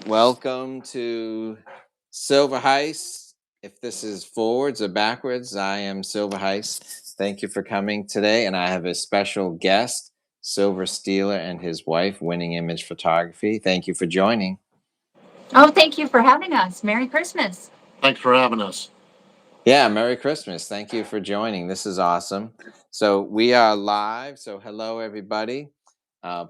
Welcome to Silver Heist. If this is forwards or backwards, I am Silver Heist. Thank you for coming today, and I have a special guest, Silver Stealer and his wife, Winning Image Photography. Thank you for joining. Oh, thank you for having us. Merry Christmas. Thanks for having us. Yeah, Merry Christmas. Thank you for joining. This is awesome. So we are live. So hello, everybody.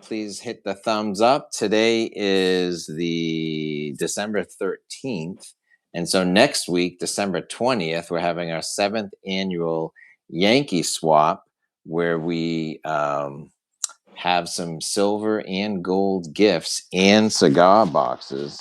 Please hit the thumbs up. Today is the December 13th. And so next week, December 20th, we're having our 7th annual Yankee Swap, where we have some silver and gold gifts and cigar boxes.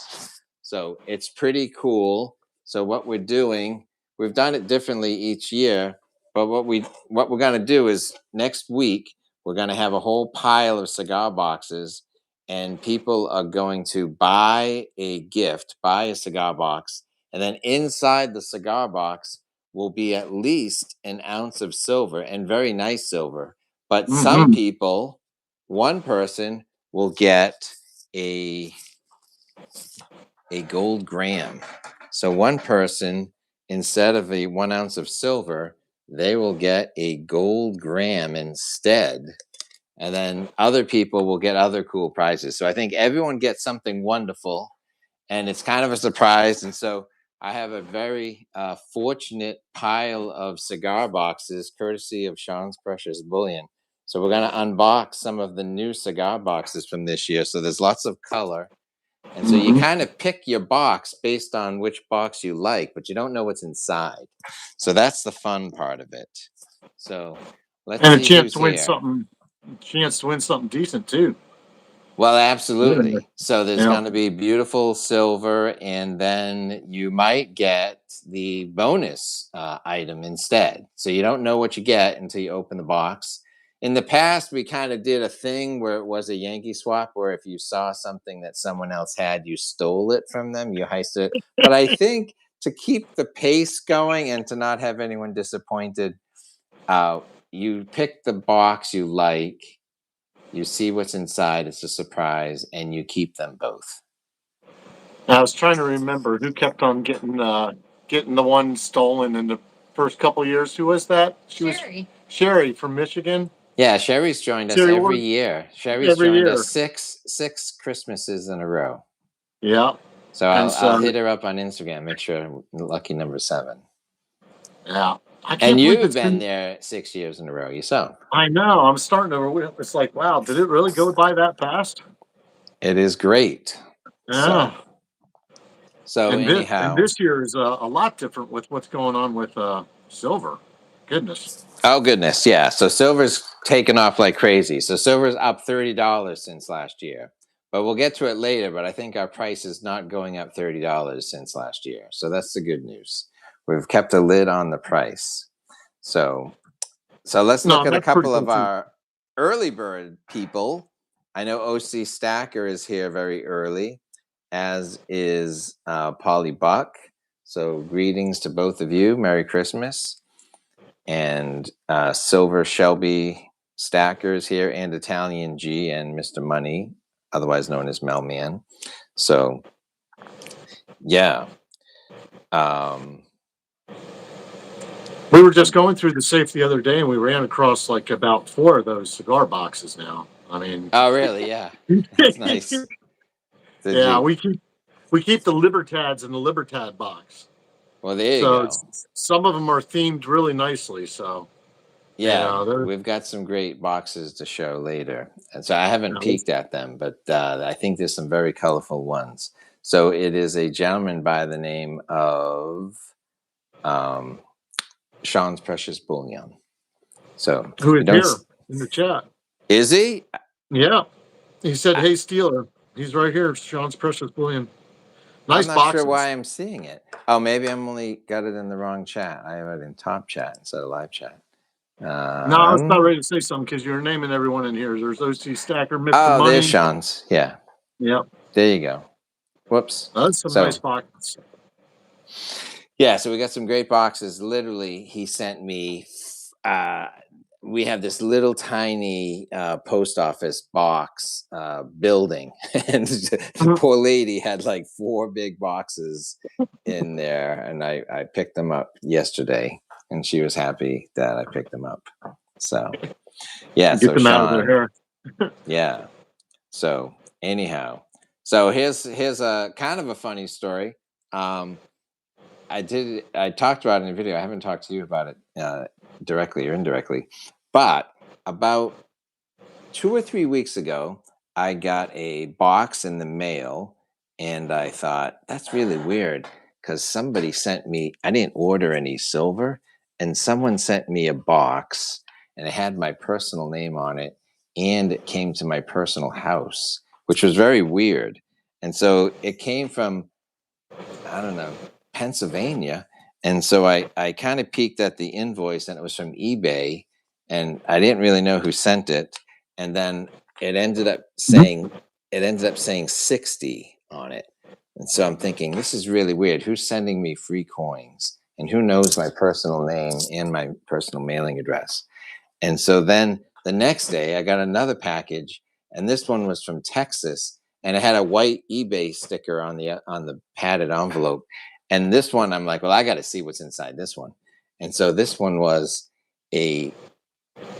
So it's pretty cool. So what we're doing, we've done it differently each year, but what we're going to do is next week we're going to have a whole pile of cigar boxes, and people are going to buy a gift, buy a cigar box, and then inside the cigar box will be at least an ounce of silver, and very nice silver. But some people, one person will get a gold gram. So one person, instead of a 1 ounce of silver, they will get a gold gram instead. And then other people will get other cool prizes. So I think everyone gets something wonderful, and it's kind of a surprise. And so I have a very fortunate pile of cigar boxes, courtesy of Sean's Precious Bullion. So we're going to unbox some of the new cigar boxes from this year. So there's lots of color. And so you kind of pick your box based on which box you like, but you don't know what's inside. So that's the fun part of it. So let's see a chance to win here. something. Chance to win something decent too. Well, absolutely. Yeah. So there's going to be beautiful silver, and then you might get the bonus item instead. So you don't know what you get until you open the box. In the past, we kind of did a thing where it was a Yankee Swap, where if you saw something that someone else had, you stole it from them, you heisted it. But I think to keep the pace going and to not have anyone disappointed, you pick the box you like. You see what's inside, it's a surprise, and you keep them both. I was trying to remember who kept on getting the one stolen in the first couple of years. Who was that? Sherry. Was Sherry from Michigan. Yeah, Sherry's joined us every year. Sherry's joined us six Christmases in a row. Yeah. So I'll hit her up on Instagram, make sure lucky number 7. Yeah. And you've been there 6 years in a row yourself. I know. I'm starting to. It's like, wow, did it really go by that fast? It is great. Yeah. So anyhow, this year is a lot different with what's going on with silver. Goodness. Oh goodness, yeah. So silver's taken off like crazy. So silver's up $30 since last year. But we'll get to it later. But I think our price is not going up $30 since last year. So that's the good news. We've kept a lid on the price. So let's look at a couple of our early bird people. I know OC Stacker is here very early, as is Polly Buck. So greetings to both of you. Merry Christmas. And Silver Shelby Stackers here, and Italian G, and Mr. Money, otherwise known as Melman. So, yeah. We were just going through the safe the other day, and we ran across like about 4 of those cigar boxes now. I mean... Oh, really? Yeah. That's nice. We keep the Libertads in the Libertad box. Well, there you go. Some of them are themed really nicely, so... Yeah, we've got some great boxes to show later. And so I haven't peeked at them, but I think there's some very colorful ones. So it is a gentleman by the name of Sean's Precious Bullion. So who is here in the chat? Is he? Yeah. He said, "Hey, Steeler." He's right here, Sean's Precious Bullion. Nice boxes. I'm not sure why I'm seeing it. Oh, maybe I'm only got it in the wrong chat. I have it in top chat instead of live chat. No, I was not ready to say something because you're naming everyone in here. There's OC Stacker, Mr. Money. Oh, there's Sean's. Yeah. Yep. There you go. Whoops. That's some nice boxes. Yeah, so we got some great boxes. Literally, he sent me we have this little tiny post office box building, and the poor lady had like 4 big boxes in there, and I picked them up yesterday, and she was happy that I picked them up. So yeah, Get so them out of their Sean, hair. yeah. So anyhow, so here's a kind of a funny story. I talked about it in a video. I haven't talked to you about it directly or indirectly, but about 2 or 3 weeks ago, I got a box in the mail, and I thought that's really weird because somebody sent me. I didn't order any silver, and someone sent me a box, and it had my personal name on it, and it came to my personal house, which was very weird. And so it came from, I don't know, Pennsylvania. And so I kind of peeked at the invoice, and it was from eBay, and I didn't really know who sent it. And then it ended up saying 60 on it. And so I'm thinking, this is really weird. Who's sending me free coins? And who knows my personal name and my personal mailing address? And so then the next day I got another package, and this one was from Texas, and it had a white eBay sticker on the padded envelope. And this one, I'm like, well, I got to see what's inside this one. And so this one was a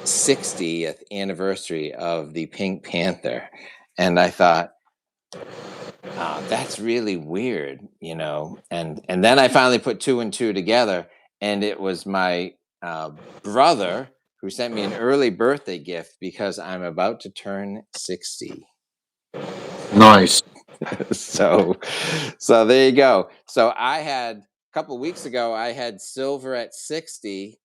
60th anniversary of the Pink Panther. And I thought, that's really weird, you know. And then I finally put 2 and 2 together, and it was my brother who sent me an early birthday gift because I'm about to turn 60. Nice. So there you go. So I had, a couple weeks ago, I had silver at 60,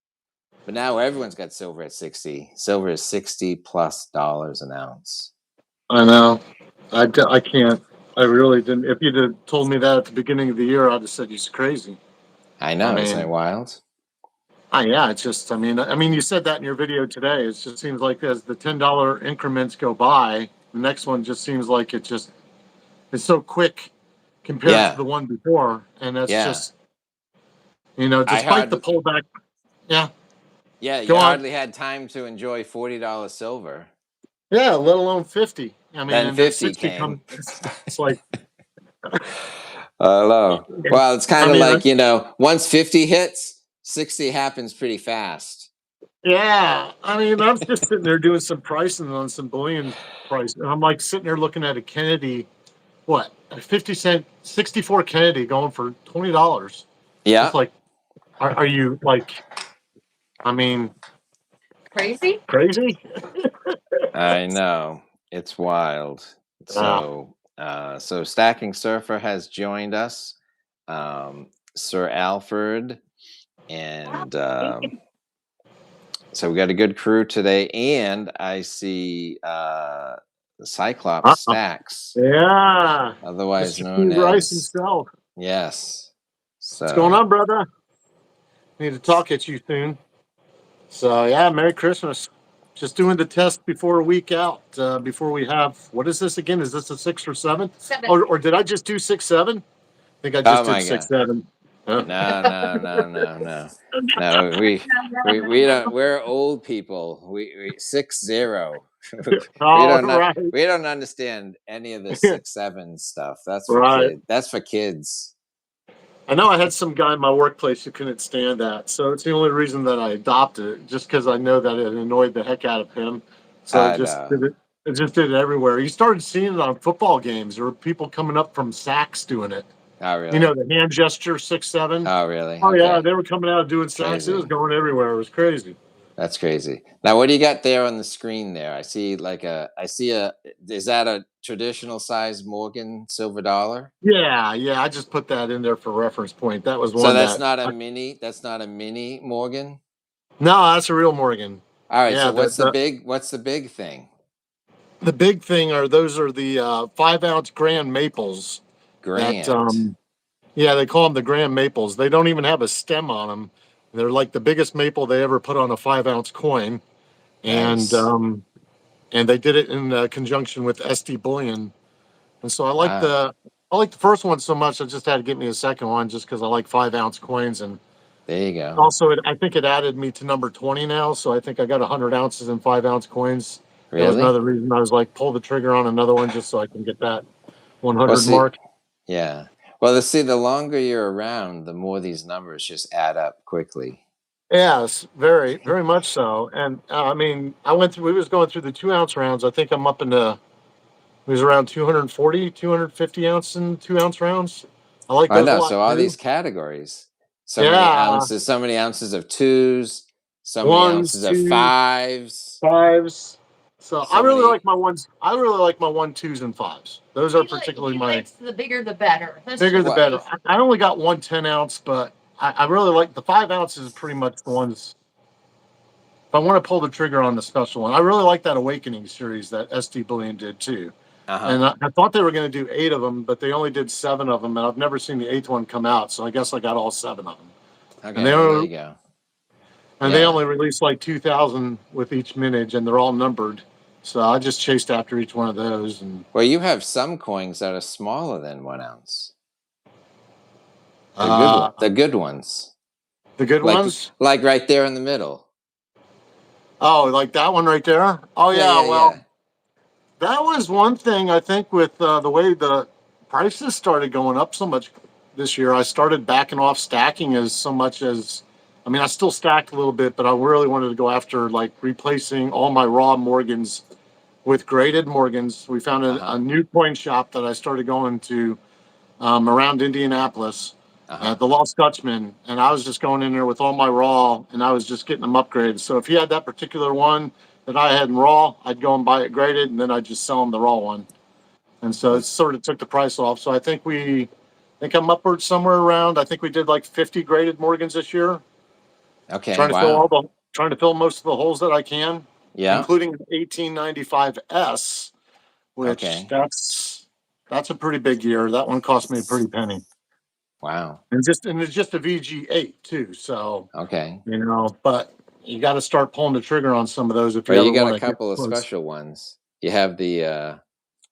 but now everyone's got silver at 60. Silver is $60+ an ounce. I know. I can't. I really didn't. If you'd have told me that at the beginning of the year, I'd have said he's crazy. I know, I isn't it mean, wild? yeah, it's just. I mean, you said that in your video today. It just seems like as the $10 increments go by, the next one just seems like it's so quick compared to Yeah, the one before, and that's yeah. just, despite the pullback. Yeah, Yeah, you go on. hardly had time to enjoy $40 silver. Yeah, let alone 50. I mean, Then and then 50 60 came. comes. It's like, Hello. Well, it's kind I of mean, like, once 50 hits, 60 happens pretty fast. yeah. I mean, I was just sitting there doing some pricing on some bullion price, and I'm like sitting there looking at a Kennedy, what, a 50-cent 64 Kennedy going for $20. Yeah. Just like, are you like, I mean, Crazy? crazy? I know. It's wild. So Stacking Surfer has joined us. Sir Alfred, and so we got a good crew today, and I see Cyclops Stacks, Yeah. otherwise Mr. known Steve Rice as, himself. yes. What's going So on, brother? Need to talk at you soon. So yeah, Merry Christmas. Just doing the test before a week out. Before we have, what is this again? Is this a 6 or 7? 7. Or did I just do 6, 7? I think I oh just did my 6, god, 7. Huh? no, we don't, we're old people, we 6-0. All right. We don't understand any of this 6-7 stuff. That's for Right. kids. I know I had some guy in my workplace who couldn't stand that, so it's the only reason that I adopted it, just because I know that it annoyed the heck out of him. So I know. it just did it everywhere. You started seeing it on football games. There were people coming up from sacks doing it. Oh really? The hand gesture 6, 7. Oh really? Oh yeah, Okay. they were coming out doing sacks. It was Crazy. going everywhere. It was crazy. That's crazy. Now, what do you got there on the screen there? I see is that a traditional size Morgan silver dollar? Yeah. I just put that in there for reference point. That was So one that's that. not a mini Morgan? No, that's a real Morgan. All right, Yeah, so what's the big thing? the big thing those are the 5-ounce Grand Maples. Grand. Yeah, they call them the Grand Maples. They don't even have a stem on them. They're like the biggest maple they ever put on a 5-ounce coin, and Nice. and they did it in conjunction with SD bullion. And so Wow. I like the first one so much. I just had to get me a second one just because I like 5-ounce coins, and There you go. Also, I think it added me to number 20 now, so I think I got 100 ounces in 5-ounce coins. That was Really? another reason I was like, pull the trigger on another one just so I can get that Well, 100 see, mark. yeah. Well, see, the longer you're around, the more these numbers just add up quickly. Yes, very, very much so. And I mean, we was going through the 2-ounce rounds. I think I'm up into, it was around 240, 250 ounce and 2-ounce rounds. I like I those a know. lot So all too. these categories, Yeah, so many ounces of twos, so many ones, ounces of twos, fives, fives. So I so really many. like my ones. I really like my 1, 2s, and 5s. Those are particularly He my likes the bigger the better. That's bigger the just What? better. me. I only got 1 10-ounce, but I really like the 5 ounces. Pretty much the ones. If I want to pull the trigger on the special one, I really like that Awakening series that SD Bullion did too. Uh-huh. And I thought they were going to do 8 of them, but they only did 7 of them, and I've never seen the 8th one come out. So I guess I got all 7 of them. And Okay. they Well, there only you go. and they Yeah. only released like 2,000 with each mintage, and they're all numbered. So I just chased after each one of those. And Well, you have some coins that are smaller than 1 ounce. The good one. uh, The good ones. the good Like ones. like right there in the middle. Oh, like that one right there. Oh Yeah. yeah. Yeah. Well, Yeah. that was one thing I think with the way the prices started going up so much this year. I started backing off stacking as so much as, I mean, I still stacked a little bit, but I really wanted to go after like replacing all my raw Morgans with graded Morgans. We found Uh-huh. a new coin shop that I started going to around Indianapolis, Uh-huh. the Lost Dutchman, and I was just going in there with all my raw, and I was just getting them upgraded. So if he had that particular one that I had in raw, I'd go and buy it graded, and then I'd just sell him the raw one. And so it sort of took the price off. So I think I'm upwards somewhere around. I think we did like 50 graded Morgans this year, Okay. Wow. trying to fill most of the holes that I can, Yeah. including the 1895S, which Okay. that's a pretty big year. That one cost me a pretty penny. Wow. And it's just a VG8 too. So, Okay. but you got to start pulling the trigger on some of those if Well, you you ever got a want to get couple of close. special ones. You have the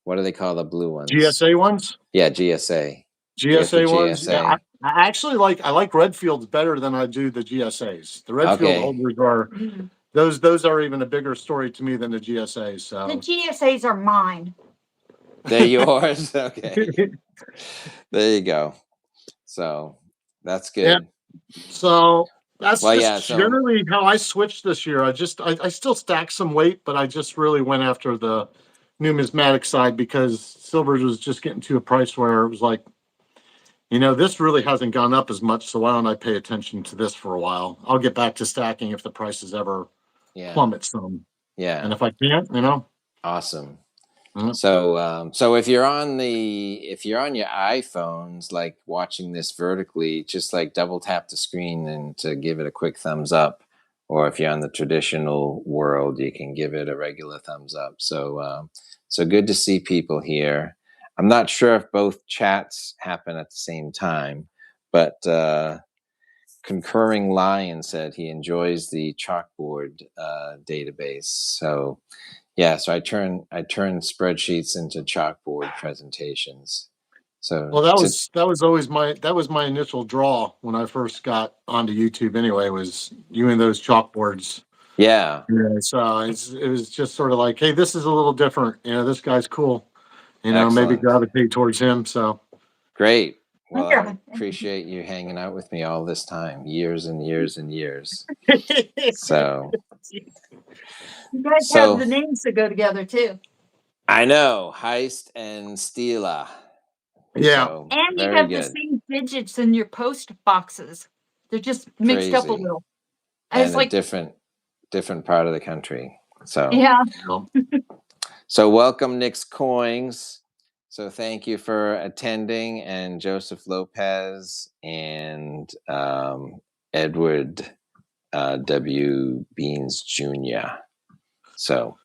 what do they call the blue ones? GSA ones, Yeah, GSA. Do you have the GSA ones. Yeah, GSA? I actually I like Redfields better than I do the GSAs. The Redfield Okay. holders are those are even a bigger story to me than the GSAs. The So GSAs are mine. They're yours. Okay. There you go. So that's yeah, good. so that's Well, just yeah. So generally how I switched this year. I still stacked some weight, but I just really went after the numismatic side because silver was just getting to a price where it was like, this really hasn't gone up as much, so why don't I pay attention to this for a while? I'll get back to stacking if the prices ever yeah, plummet some. And yeah. if I can't, Awesome. mm, So if you're on your iPhones, like watching this vertically, just like double tap the screen and to give it a quick thumbs up. Or if you're on the traditional world, you can give it a regular thumbs up. So good to see people here. I'm not sure if both chats happen at the same time, but Concurring Lion said he enjoys the chalkboard database. So yeah, so I turn spreadsheets into chalkboard presentations. So well, that was my initial draw when I first got onto YouTube. Anyway, was you and those chalkboards. yeah, Yeah, so it was just sort of like, hey, this is a little different. This guy's cool. Maybe excellent, gravitate towards him. So great. Well, I Yeah. appreciate you hanging out with me all this time, years and years and years. you So You guys have so the names to go together too. I know Heist and Stila. yeah. So And you very have the good, same digits in your post boxes. They're just mixed up a crazy, little. And it's and a like, different part of the country. So yeah. so welcome, Nick's Coins. So thank you for attending, and Joseph Lopez and Edward W. Beans Jr. So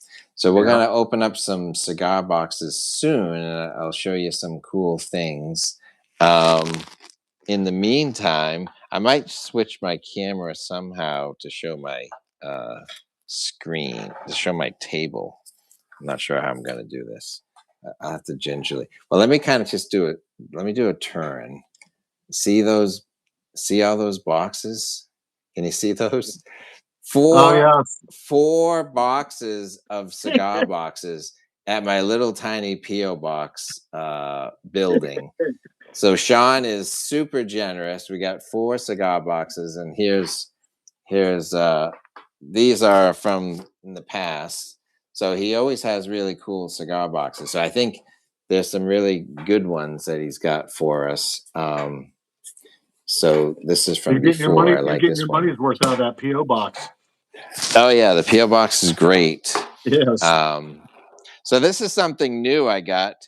we're gonna open up some cigar boxes soon, and I'll show you some cool things. In the meantime, I might switch my camera somehow to show my screen, to show my table. I'm not sure how I'm gonna do this. I'll have to gingerly. Well, let me kind of just do it. Let me do a turn. See those see all those boxes? Can you see those? Oh yeah. 4 boxes of cigar boxes at my little tiny P.O. box building. So Sean is super generous. We got 4 cigar boxes, and here's these are from in the past. So he always has really cool cigar boxes. So I think there's some really good ones that he's got for us. So this is from before. I like you're getting this your one. money's worth out of that PO box. Oh yeah, the P.O. box is great. Yes. So this is something new I got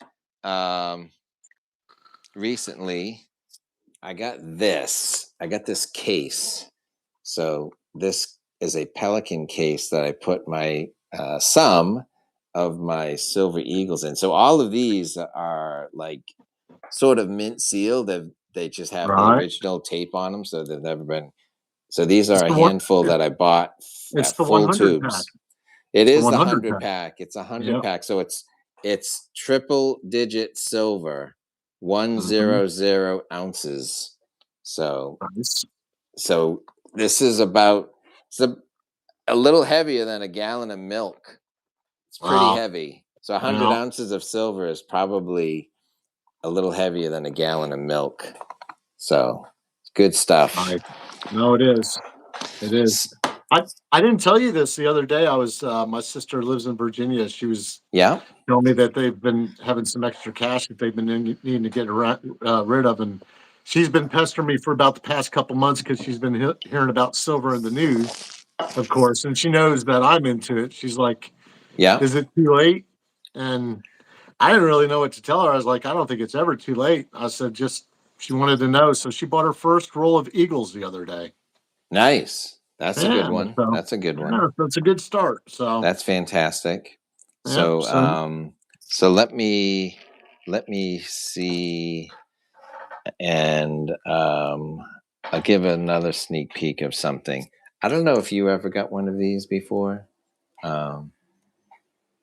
recently. I got this case. So this is a Pelican case that I put my some of my silver eagles in. So all of these are like sort of mint sealed. They just have the original tape on them, so they've never been. So these are a handful that I bought It's at the full 100 tubes. pack. It It's is the the 100 100 pack. It's a 100 Yep. pack. So it's triple digit silver, 100 ounces. So Nice. so this is about a little heavier than a gallon of milk. It's pretty heavy. So 100 ounces of silver is probably a little heavier than a gallon of milk. So good stuff. No, it is. It is. I didn't tell you this the other day. I was my sister lives in Virginia. She was telling me that they've been having some extra cash that they've been needing to get rid of, and she's been pestering me for about the past couple months because she's been hearing about silver in the news, of course, and she knows that I'm into it. She's like, "Is it too late?" And I didn't really know what to tell her. I was like, "I don't think it's ever too late." I said, "Just." She wanted to know, so she bought her first roll of Eagles the other day. Nice. That's a good one. That's a good one. Yeah, that's a good start. So that's fantastic. So so let me see, and I'll give another sneak peek of something. I don't know if you ever got one of these before.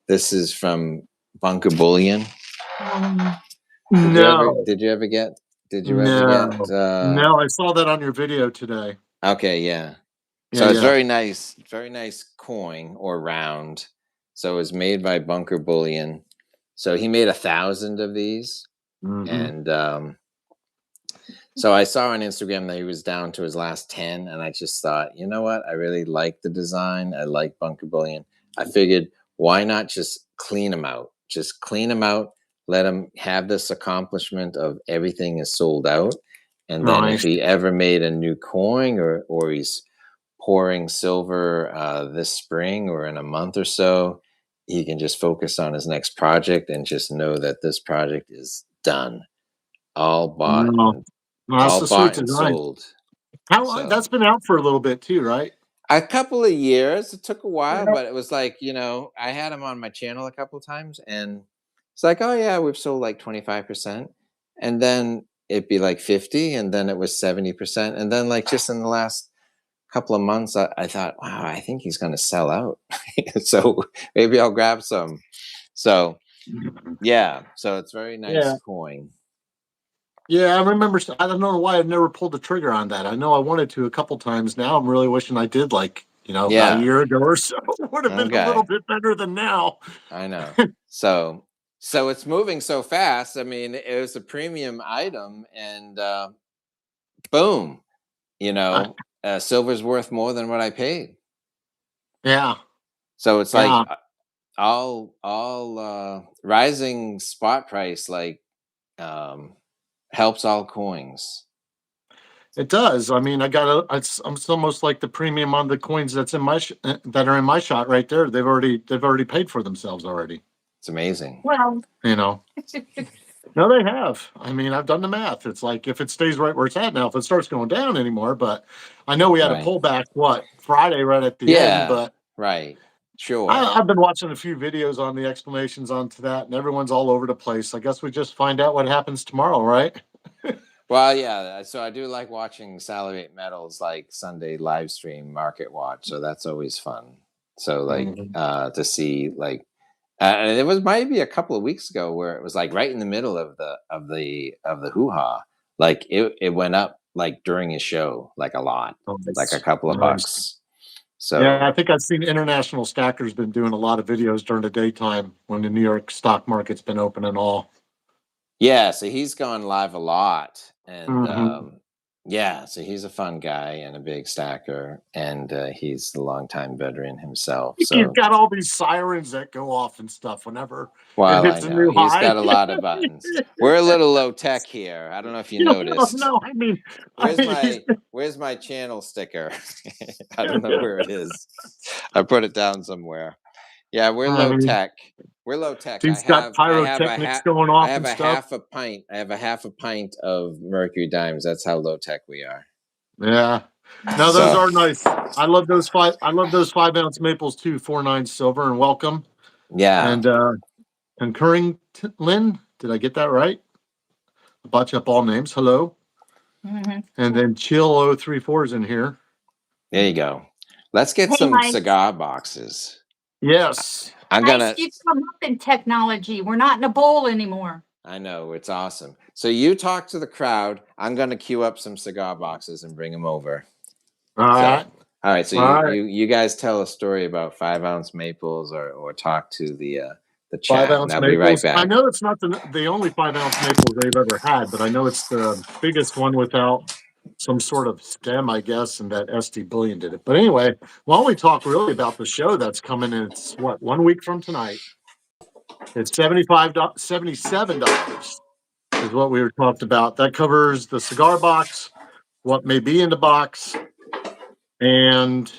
This is from Bunker Bullion. Did you ever get? No, I saw that on your video today. Okay, yeah. So it's very nice coin or round. So it was made by Bunker Bullion. So he made 1,000 of these, and so I saw on Instagram that he was down to his last 10, and I just thought, you know what? I really like the design. I like Bunker Bullion. I figured, why not just clean them out? Just clean them out. Let him have this accomplishment of everything is sold out, and then if he ever made a new coin or he's pouring silver this spring or in a month or so, he can just focus on his next project and just know that this project is done, all bought, and sold. That's been out for a little bit too, right? A couple of years. It took a while, but it was like, I had him on my channel a couple of times, and it's like, oh yeah, we've sold like 25%, and then it'd be like 50, and then it was 70%, and then like just in the last couple of months, I thought, wow, I think he's going to sell out. So maybe I'll grab some. So yeah, so it's very nice coin. Yeah, I remember. I don't know why I never pulled the trigger on that. I know I wanted to a couple times. Now I'm really wishing I did, like, about a year ago or so. It would have been a little bit better than now. I know. So it's moving so fast. I mean, it was a premium item, and boom, silver's worth more than what I paid. Yeah. So it's like all rising spot price helps all coins. It does. I mean, it's almost like the premium on the coins that's in my that are in my shot right there. They've already paid for themselves already. It's amazing. Well, No, they have. I mean, I've done the math. It's like if it stays right where it's at now, if it starts going down anymore, but I know we had a pullback Friday right at the end, but sure. I've been watching a few videos on the explanations onto that, and everyone's all over the place. I guess we just find out what happens tomorrow, right? Well, yeah. So I do like watching Salivate Metals like Sunday live stream Market Watch. So that's always fun. So to see and it was maybe a couple of weeks ago where it was like right in the middle of the hoo-ha. Like it went up like during his show, like a lot, Oh, like a nice. couple of Nice. bucks. So Yeah, I think I've seen International Stackers been doing a lot of videos during the daytime when the New York stock market's been open and all. yeah, so he's gone live a lot, and Mhm. yeah, so he's a fun guy and a big stacker, and he's a longtime veteran himself. He's So got all these sirens that go off and stuff whenever it well, I hits a know new he's high. got a lot of buttons. We're a little low tech here. I don't know if you No, noticed. no, I mean, Where's my channel sticker? I don't know where it is. I put it down somewhere. Yeah, we're I low mean, tech. We're low tech. he's got pyrotechnics going I off have and a stuff. half a pint. I have a half a pint of mercury dimes. That's how low tech we are. Yeah. No, those are nice. I love those 5-ounce maples too. 4.9 silver and welcome. Yeah. And concurring Lynn, did I get that right? I botch up all names. Hello. Mhm. And then Chill 034 is in here. There you go. Let's get Hey, some Heist. cigar boxes. Yes. I'm gonna. Heist, you've come up in technology. We're not in a bowl anymore. I know, it's awesome. So you talk to the crowd. I'm gonna queue up some cigar boxes and bring them over. All right. All right. So All right. you guys tell a story about 5-ounce maples, or talk to the chat. 5-ounce I'll maples. be right back. I know it's not the only 5-ounce maples they've ever had, but I know it's the biggest one without some sort of stem, I guess, and that SD Billion did it. But anyway, why don't we talk really about the show that's coming in? It's what, 1 week from tonight. It's $77 is what we were talked about. That covers the cigar box, what may be in the box, and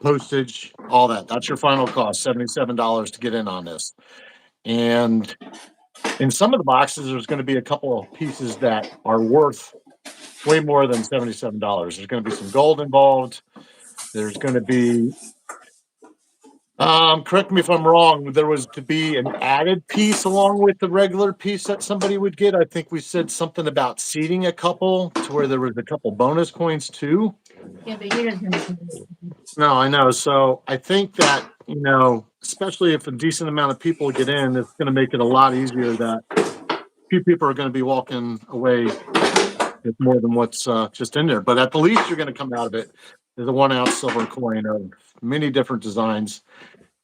postage, all that. That's your final cost, $77 to get in on this. And in some of the boxes, there's going to be a couple of pieces that are worth way more than $77. There's going to be some gold involved. There's going to be, correct me if I'm wrong, there was to be an added piece along with the regular piece that somebody would get. I think we said something about seeding a couple to where there was a couple bonus coins too. Yeah, but he doesn't. No, I know. So I think that, especially if a decent amount of people get in, it's going to make it a lot easier that few people are going to be walking away with more than what's just in there. But at the least, you're going to come out of it is a 1-ounce silver coin of many different designs.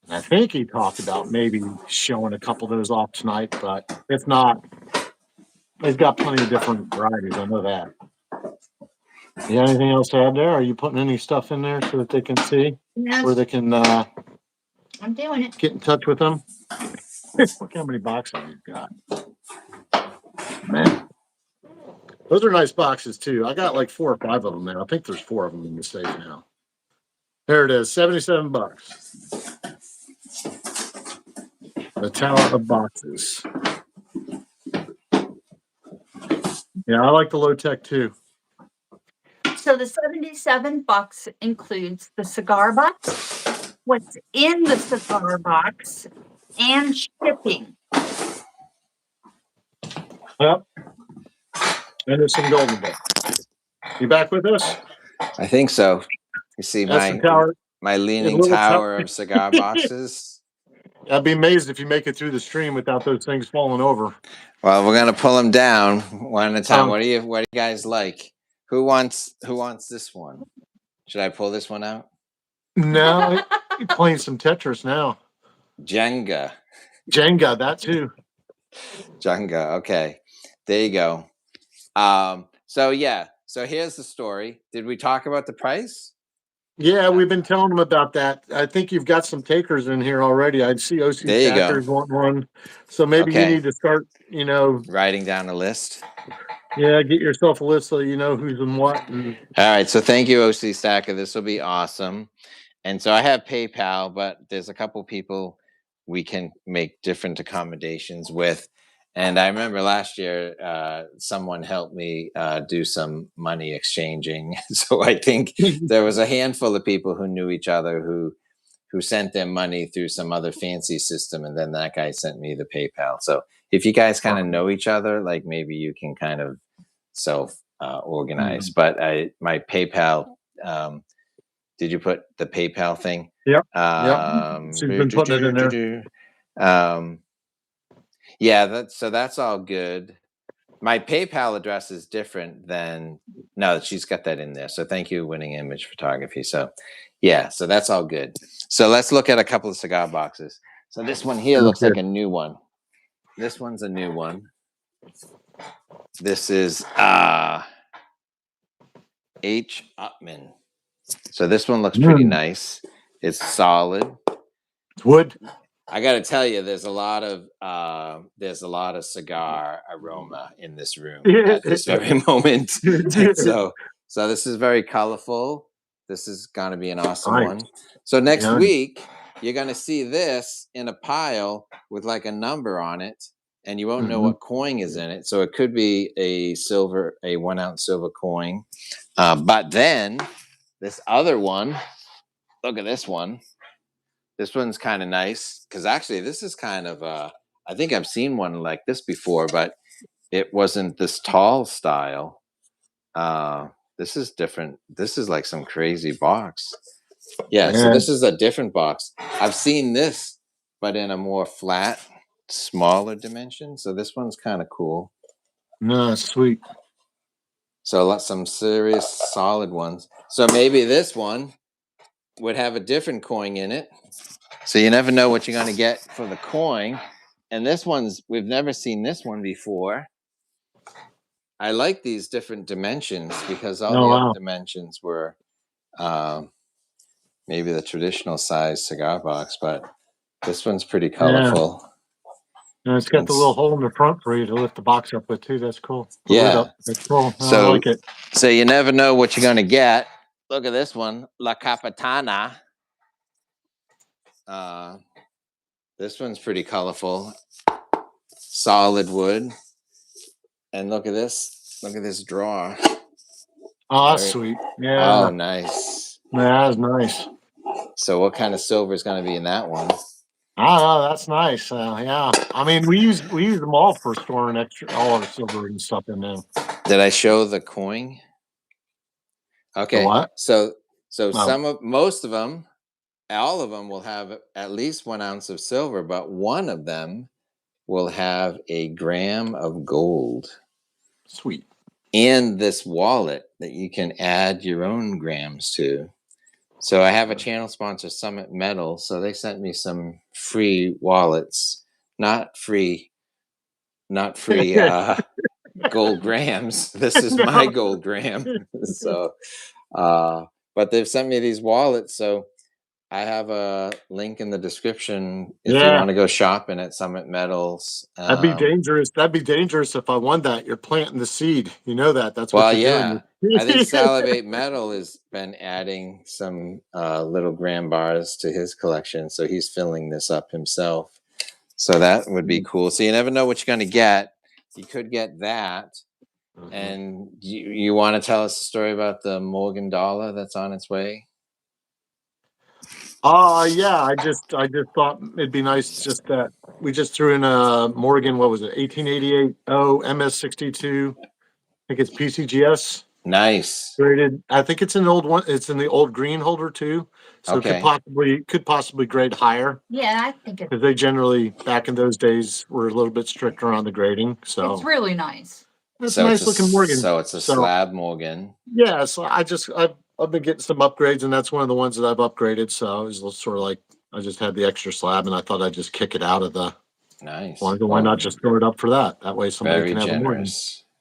And I think he talked about maybe showing a couple of those off tonight, but if not, he's got plenty of different varieties. I know that. You got anything else to add there? Are you putting any stuff in there so that they can see, Yes, or they can I'm doing it. get in touch with them? Look how many boxes you've got. Man, those are nice boxes too. I got like 4 or 5 of them now. I think there's 4 of them in the safe now. There it is, $77. The tower of boxes. Yeah, I like the low tech too. So the $77 includes the cigar box, what's in the cigar box, and shipping. Yep. And there's some gold in there. You back with us? I think so. You see That's the tower. my leaning little tower of cigar boxes. I'd be amazed if you make it through the stream without those things falling over. Well, we're gonna pull them down one at a time. What do you guys like? Who wants this one? Should I pull this one out? No, you're playing some Tetris now. Jenga, that too. Jenga. Okay, there you go. So here's the story. Did we talk about the price? Yeah, we've been telling them about that. I think you've got some takers in here already. I'd see OC Stackers want one. So maybe you need to start, writing down a list. Yeah, get yourself a list so you know who's and what. All right. So thank you, OC Stacker. This will be awesome. And so I have PayPal, but there's a couple people we can make different accommodations with. And I remember last year, someone helped me do some money exchanging. So I think there was a handful of people who knew each other who sent them money through some other fancy system. And then that guy sent me the PayPal. So if you guys kind of know each other, like maybe you can kind of self-organize. But my PayPal, did you put the PayPal thing? Yep. So you've been putting it in there. Yeah, that's all good. My PayPal address is different than no. She's got that in there. So thank you, Winning Image Photography. So yeah, so that's all good. So let's look at a couple of cigar boxes. So this one here looks like a new one. This one's a new one. This is H. Upman. So this one looks pretty nice. It's solid. Wood. I got to tell you, there's a lot of cigar aroma in this room at this very moment. so this is very colorful. This is going to be an awesome one. So next week, you're going to see this in a pile with like a number on it, and you won't know what coin is in it. So it could be a 1 ounce silver coin. But then this other one, look at this one. This one's kind of nice because actually this is kind of I think I've seen one like this before, but it wasn't this tall style. This is different. This is like some crazy box. Yeah, so this is a different box. I've seen this, but in a more flat, smaller dimension. So this one's kind of cool. No, sweet. So some serious solid ones. So maybe this one would have a different coin in it. So you never know what you're going to get for the coin. And this one's, we've never seen this one before. I like these different dimensions because all the other dimensions were maybe the traditional size cigar box, but this one's pretty colorful. And it's got the little hole in the front for you to lift the box up with too. That's cool. That's cool. So, I like it. So you never know what you're going to get. Look at this one, La Capitana. This one's pretty colorful. Solid wood. And look at this. Look at this drawer. Oh, that's sweet. Yeah. Oh, nice. Yeah, that's nice. So what kind of silver is going to be in that one? Oh, that's nice. Yeah. I mean, we use them all for storing all our silver and stuff in there. Did I show the coin? Okay. The what? So most of them, all of them will have at least 1 ounce of silver, but one of them will have a gram of gold. Sweet. And this wallet that you can add your own grams to. So I have a channel sponsor, Summit Metal. So they sent me some free wallets, not free gold grams. This is my gold gram. So, but they've sent me these wallets. So I have a link in the description if you want to go shopping at Summit Metals. That'd be dangerous. That'd be dangerous if I won that. You're planting the seed. You know that. That's what you're doing. I think Salivate Metal has been adding some little gram bars to his collection. So he's filling this up himself. So that would be cool. So you never know what you're going to get. You could get that. And you want to tell us a story about the Morgan dollar that's on its way? Yeah. I just thought it'd be nice just that we just threw in a Morgan. What was it? 1888 MS62. I think it's PCGS. Nice. Graded. I think it's an old one. It's in the old green holder too. So it could possibly grade higher. Yeah, I think because they generally back in those days were a little bit stricter on the grading. So it's really nice. It's a nice looking Morgan. So it's a slab Morgan. Yeah. So I've been getting some upgrades, and that's one of the ones that I've upgraded. So it was sort of like I just had the extra slab, and I thought I'd just kick it out of the. Nice. Why not just throw it up for that? That way somebody can have a Morgan.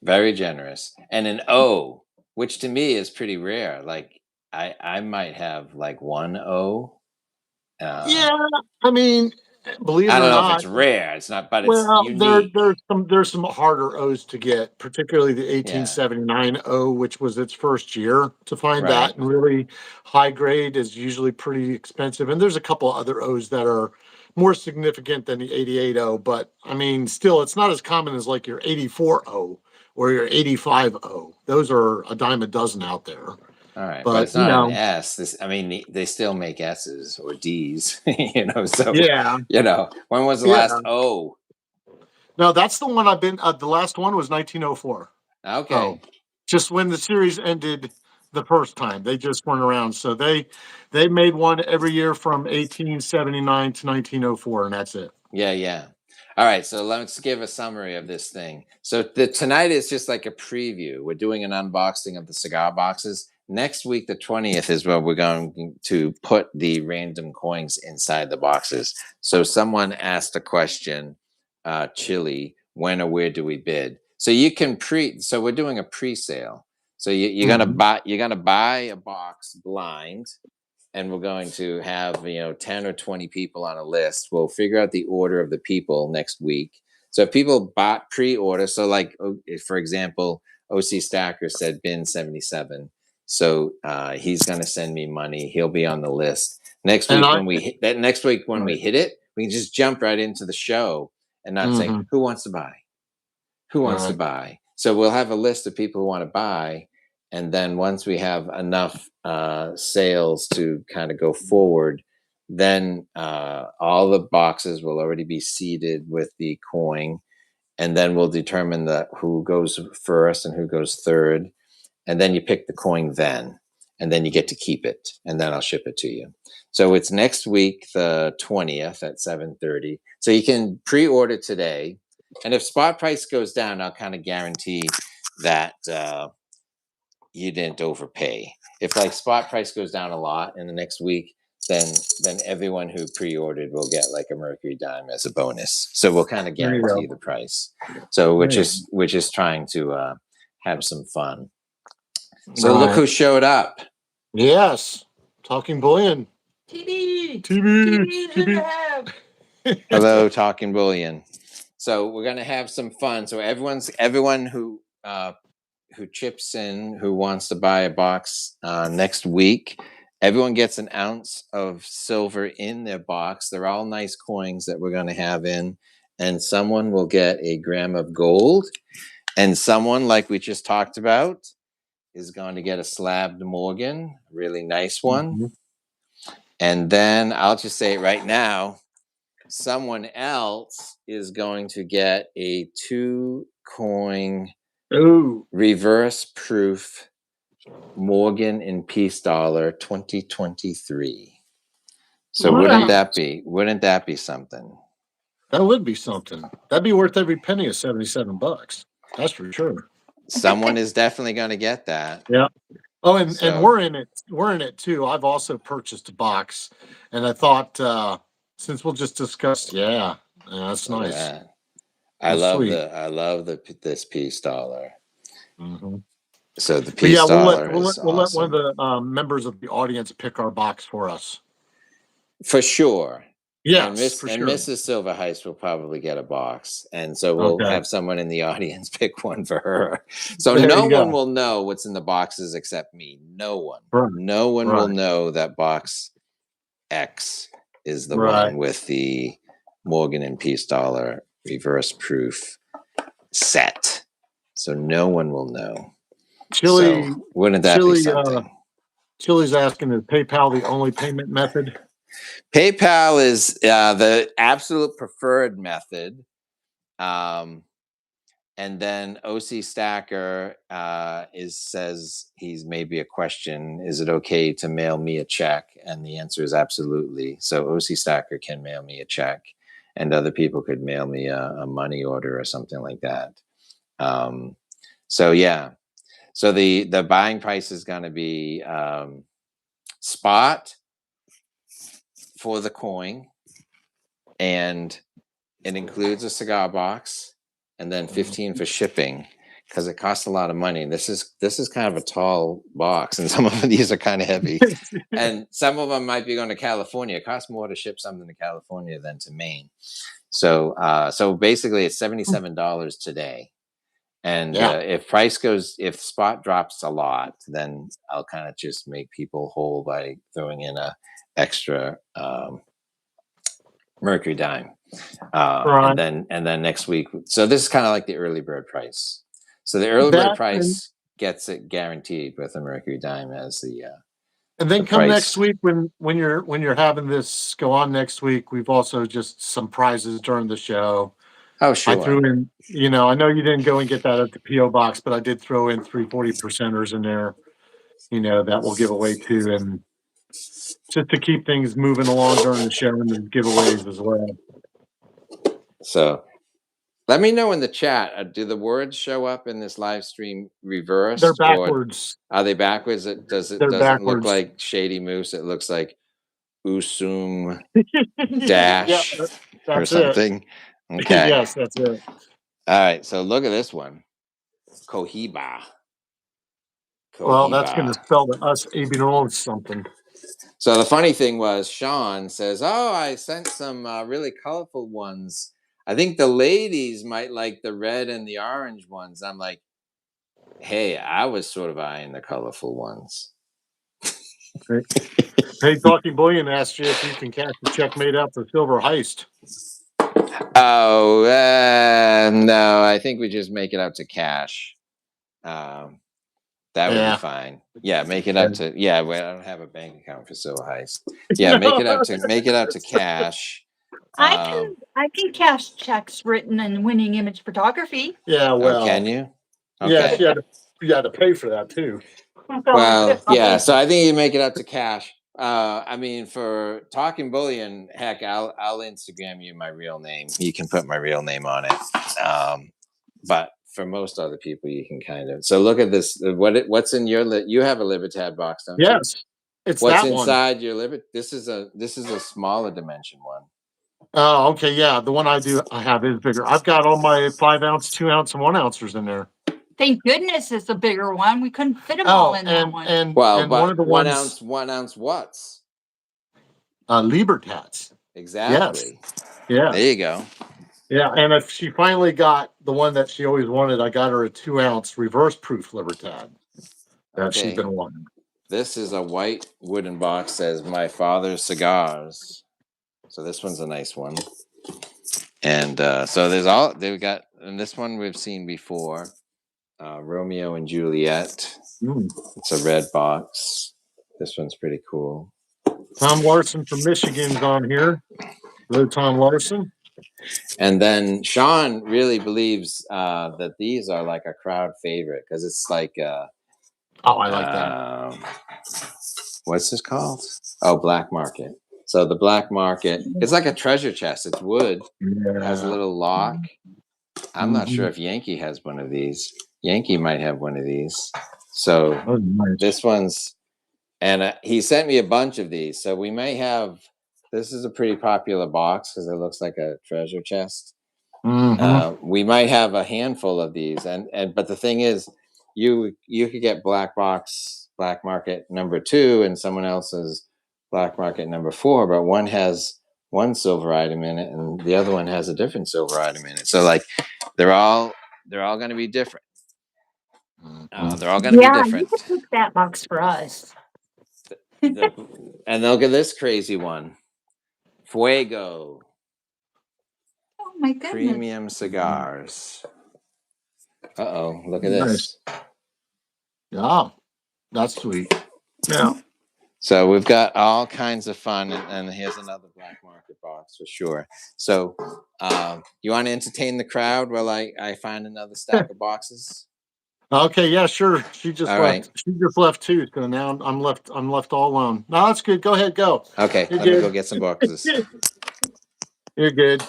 Very generous. And an O, which to me is pretty rare. Like I might have like one O. Yeah, I mean, believe it or not, I don't know if it's rare. It's not, but it's unique. There's some harder O's to get, particularly the 1879 O, which was its first year. To find that and really high grade is usually pretty expensive. And there's a couple other O's that are more significant than the 88 O, but I mean, still, it's not as common as like your 84 O or your 85 O. Those are a dime a dozen out there. All right, but it's not an S. They still make S's or D's, So when was the last O? No, that's the one I've been. The last one was 1904. Okay, so just when the series ended the first time, they just weren't around. So they made one every year from 1879 to 1904, and that's it. Yeah. All right, so let's give a summary of this thing. So tonight is just like a preview. We're doing an unboxing of the cigar boxes. Next week, the 20th, is where we're going to put the random coins inside the boxes. So someone asked a question, Chili, when or where do we bid? So you can so we're doing a pre-sale. So you're gonna buy a box blind, and we're going to have 10 or 20 people on a list. We'll figure out the order of the people next week. So if people bought pre-order, so like for example, OC Stacker said bin 77, so he's going to send me money. He'll be on the list next week. When we hit that next week, when we hit it, we can just jump right into the show and not say who wants to buy, who wants to buy. So we'll have a list of people who want to buy. And then once we have enough sales to kind of go forward, then all the boxes will already be seated with the coin. And then we'll determine who goes first and who goes third. And then you pick the coin then. And then you get to keep it. And then I'll ship it to you. So it's next week, the 20th at 7:30. So you can pre-order today. And if spot price goes down, I'll kind of guarantee that you didn't overpay. If like spot price goes down a lot in the next week, then everyone who pre-ordered will get like a Mercury dime as a bonus. So we'll kind of guarantee the price. So which is trying to have some fun. So look who showed up. Yes, Talking Bullion. TV. Hello, Talking Bullion. So we're gonna have some fun. So everyone who chips in, who wants to buy a box next week, everyone gets an ounce of silver in their box. They're all nice coins that we're going to have in, and someone will get a gram of gold, and someone, like we just talked about, is going to get a slabbed Morgan, a really nice one. And then I'll just say it right now, someone else is going to get a 2-coin reverse proof Morgan in Peace Dollar 2023. So wouldn't that be something? That would be something. That'd be worth every penny of $77. That's for sure. Someone is definitely going to get that. Yeah. Oh, and we're in it. We're in it too. I've also purchased a box, and I thought since we'll just discuss, that's nice. Yeah. I love this Peace Dollar. So the Peace Dollar we'll is let one awesome. of the members of the audience pick our box for us. For sure. Yes, and Mrs. Silver Heist will probably get a box, and so we'll have someone in the audience pick one for her. So no one will know what's in the boxes except me. No one. No one will know that box X is the one with the Morgan and Peace Dollar reverse proof set. So no one will know. Chili, so wouldn't that be something? Chili's asking, is PayPal the only payment method? PayPal is the absolute preferred method. And then OC Stacker says he's maybe a question, is it okay to mail me a check? And the answer is absolutely. So OC Stacker can mail me a check, and other people could mail me a money order or something like that. So the buying price is going to be spot for the coin, and it includes a cigar box, and then $15 for shipping, because it costs a lot of money. This is kind of a tall box, and some of these are kind of heavy, and some of them might be going to California. It costs more to ship something to California than to Maine. So basically it's $77 today. And if spot drops a lot, then I'll kind of just make people whole by throwing in a extra Mercury dime. And then next week. So this is kind of like the early bird price. So the early bird price gets it guaranteed with a Mercury dime as the and then come price. Next week when you're having this go on next week, we've also just some prizes during the show. Oh, sure. I threw in, I know you didn't go and get that at the P.O. box, but I did throw in 340%ers in there, that we'll give away too. And just to keep things moving along during the show and the giveaways as well. So Let me know in the chat. Do the words show up in this live stream reversed? They're backwards. Or are they backwards? It They're doesn't look backwards. like Shady Moose. It looks like Usum dash or something. Okay. Yes, that's it. All right. So look at this one. Cohiba. Well, that's going to spell to us Abinol something. So the funny thing was, Sean says, "Oh, I sent some really colorful ones. I think the ladies might like the red and the orange ones." I'm like, "Hey, I was sort of eyeing the colorful ones." Hey, Talking Bullion asked you if you can cash the check made out for Silver Heist. Oh, no, I think we just make it out to cash. That would be fine. Yeah, make it up to. Yeah, well, I don't have a bank account for Silver Heist. Yeah, make it out to cash. I can cash checks written in winning image photography. Yeah, well, can you? Okay. Yeah, you had to pay for that too. Well, yeah. So I think you make it up to cash. I mean, for Talking Bullion, heck, I'll Instagram you my real name. You can put my real name on it. But for most other people, you can kind of. So look at this. What's in your? You have a Libertad box, don't you? Yes, it's what's that inside your Libertad? This is a smaller dimension one. Oh, okay, yeah. The one I have is bigger. I've got all my 5 ounce, 2 ounce, and 1 ouncers in there. Thank goodness it's a bigger one. We couldn't fit them all in that one. And one of the 1 ounce what's? Libertads. Exactly. Yes. Yeah. There you go. Yeah, and if she finally got the one that she always wanted, I got her a 2 ounce reverse proof Libertad that she's been wanting. This is a white wooden box. Says My Father's Cigars. So this one's a nice one. And so they've got, and this one we've seen before, Romeo and Juliet. It's a red box. This one's pretty cool. Tom Larson from Michigan's on here. Hello, Tom Larson. And then Sean really believes that these are like a crowd favorite because it's like I like that. What's this called? Oh, Black Market. So the Black Market, it's like a treasure chest. It's wood. Yeah. It has a little lock. I'm not sure if Yankee has one of these. Yankee might have one of these. So this one's, and he sent me a bunch of these. So we may have, this is a pretty popular box because it looks like a treasure chest. We might have a handful of these. But the thing is, you could get Black Market number 2 and someone else's Black Market number 4, but one has one silver item in it and the other one has a different silver item in it. So like they're all going to be different. They're all going to be different. You could pick that box for us. And look at this crazy one. Fuego. Oh my goodness. Premium cigars. Uh-oh, look at this. Yeah, that's sweet. Yeah. So we've got all kinds of fun, and here's another Black Market box for sure. So you want to entertain the crowd while I find another stack of boxes? Okay, yeah, sure. She just left. Right. She just left too. So now I'm left all alone. No, that's good. Go ahead, go. Okay, let me go get some boxes. You're good.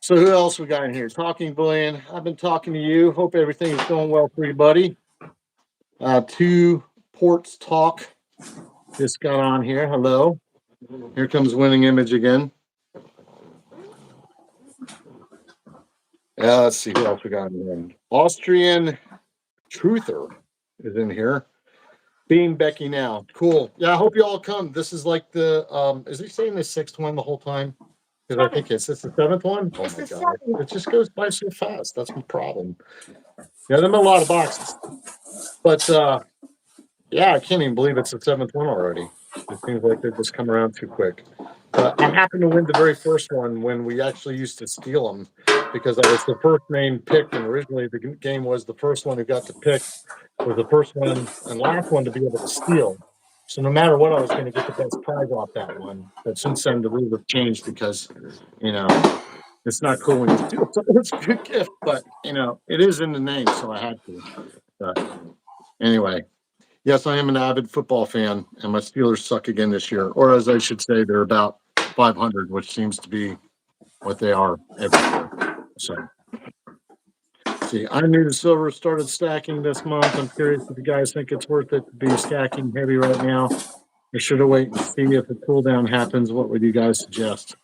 So who else we got in here? Talking Bullion. I've been talking to you. Hope everything is going well for you, buddy. 2 Ports Talk just got on here. Hello. Here comes Winning Image again. Yeah, let's see who else we got in here. Austrian Truther is in here. Being Becky now. Cool. Yeah, I hope you all come. This is like the is he saying the 6th one the whole time? Because I think it's the 7th one. Oh my god. It just goes by so fast. That's my problem. Yeah, there's a lot of boxes. But yeah, I can't even believe it's the 7th one already. It seems like they've just come around too quick. I happened to win the very first one when we actually used to steal them because I was the first name picked, and originally the game was the first one who got to pick was the first one and last one to be able to steal. So no matter what, I was going to get the best prize off that one. But since then, the rules have changed because, it's not cool when you steal. So it's a good gift, but, it is in the name, so I had to. But anyway. Yes, I am an avid football fan, and my Steelers suck again this year. Or as I should say, they're about 500, which seems to be what they are every year. So, see, I knew the silver started stacking this month. I'm curious if you guys think it's worth it to be stacking heavy right now. I should have waited and see if a cool down happens. What would you guys suggest?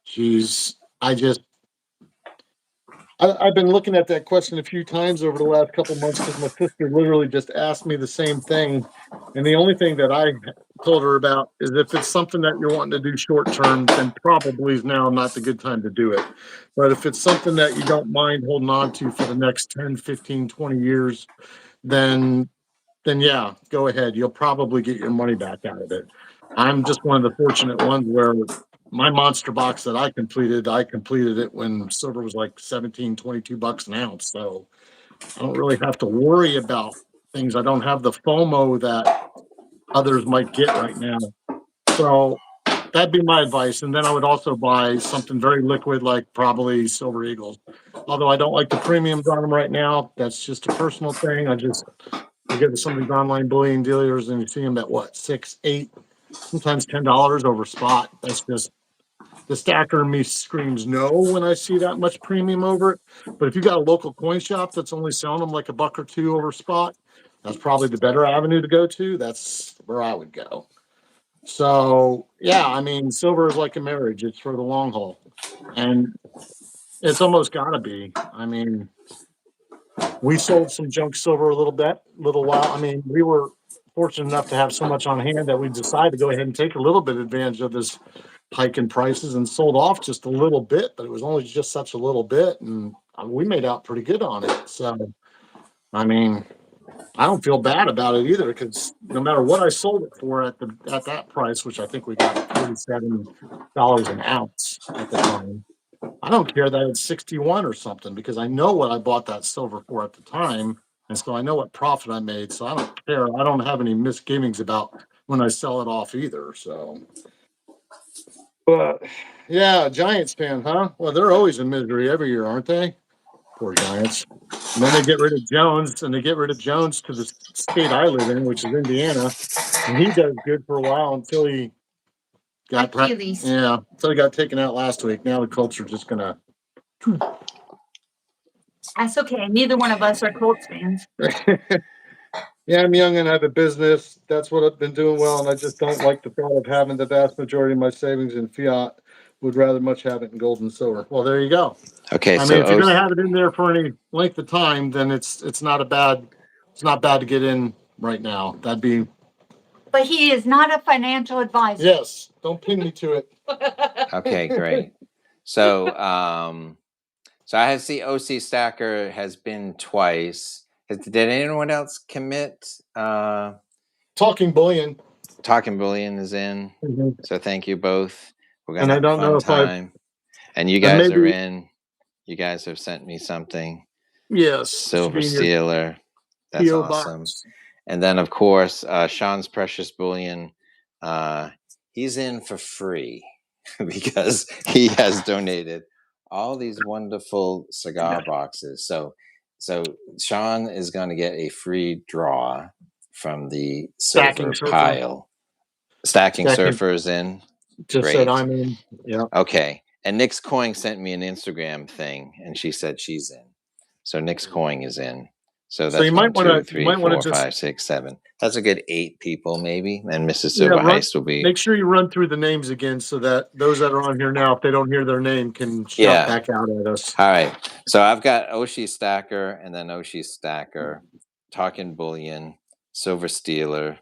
Geez, I've been looking at that question a few times over the last couple of months because my sister literally just asked me the same thing. And the only thing that I told her about is if it's something that you're wanting to do short term, then probably is now not the good time to do it. But if it's something that you don't mind holding on to for the next 10, 15, 20 years, then yeah, go ahead. You'll probably get your money back out of it. I'm just one of the fortunate ones where my monster box that I completed it when silver was like 17, 22 bucks an ounce. So I don't really have to worry about things. I don't have the FOMO that others might get right now. So that'd be my advice. And then I would also buy something very liquid, like probably Silver Eagles. Although I don't like the premiums on them right now. That's just a personal thing. You get to some of these online bullion dealers and you see them at what, $6, $8, sometimes $10 over spot. That's just the stacker in me screams no when I see that much premium over it. But if you got a local coin shop that's only selling them like $1 or $2 over spot, that's probably the better avenue to go to. That's where I would go. So yeah, I mean, silver is like a marriage. It's for the long haul. And it's almost gotta be. I mean, we sold some junk silver a little while. I mean, we were fortunate enough to have so much on hand that we decided to go ahead and take a little bit advantage of this hike in prices and sold off just a little bit, but it was only just such a little bit, and we made out pretty good on it. So, I mean, I don't feel bad about it either because no matter what I sold it for at that price, which I think we got at $47 an ounce at the time, I don't care that it's 61 or something because I know what I bought that silver for at the time. And so I know what profit I made. So I don't care. I don't have any misgivings about when I sell it off either. So, but yeah, Giants fan, huh? Well, they're always in misery every year, aren't they? Poor Giants. And then they get rid of Jones to the state I live in, which is Indiana. And he does good for a while until he got until he got taken out last week. Now the Colts are just gonna. That's okay. Neither one of us are Colts fans. Yeah, I'm young and I have a business. That's what I've been doing well, and I just don't like the thought of having the vast majority of my savings in fiat. Would rather much have it in gold and silver. Well, there you go. Okay, I mean, if you're going to have it in there for any length of time, then it's not bad to get in right now. That'd be. But he is not a financial advisor. Yes, don't pin me to it. Okay, great. So, so I see OC Stacker has been twice. Did anyone else commit? Talking Bullion. Talking Bullion is in. Mm-hmm. So thank you both. We're gonna have a fun time. And you guys are in. You guys have sent me something. Yes. Silver Stealer. That's awesome. Box. And then of course, Sean's Precious Bullion. He's in for free because he has donated all these wonderful cigar boxes. So Sean is going to get a free draw from the silver pile. Stacking Surfers in. Just Great. said I'm in. Yeah. Okay. And Nick's Coin sent me an Instagram thing, and she said she's in. So Nick's Coin is in. So that's 1, 2, 3, 4, 5, 6, 7. That's a good 8 people, maybe. And Mrs. Silver Heist will be. Make sure you run through the names again so that those that are on here now, if they don't hear their name, can shout back out at us. All right. So I've got Oshi Stacker and then Oshi Stacker, Talking Bullion, Silver Stealer,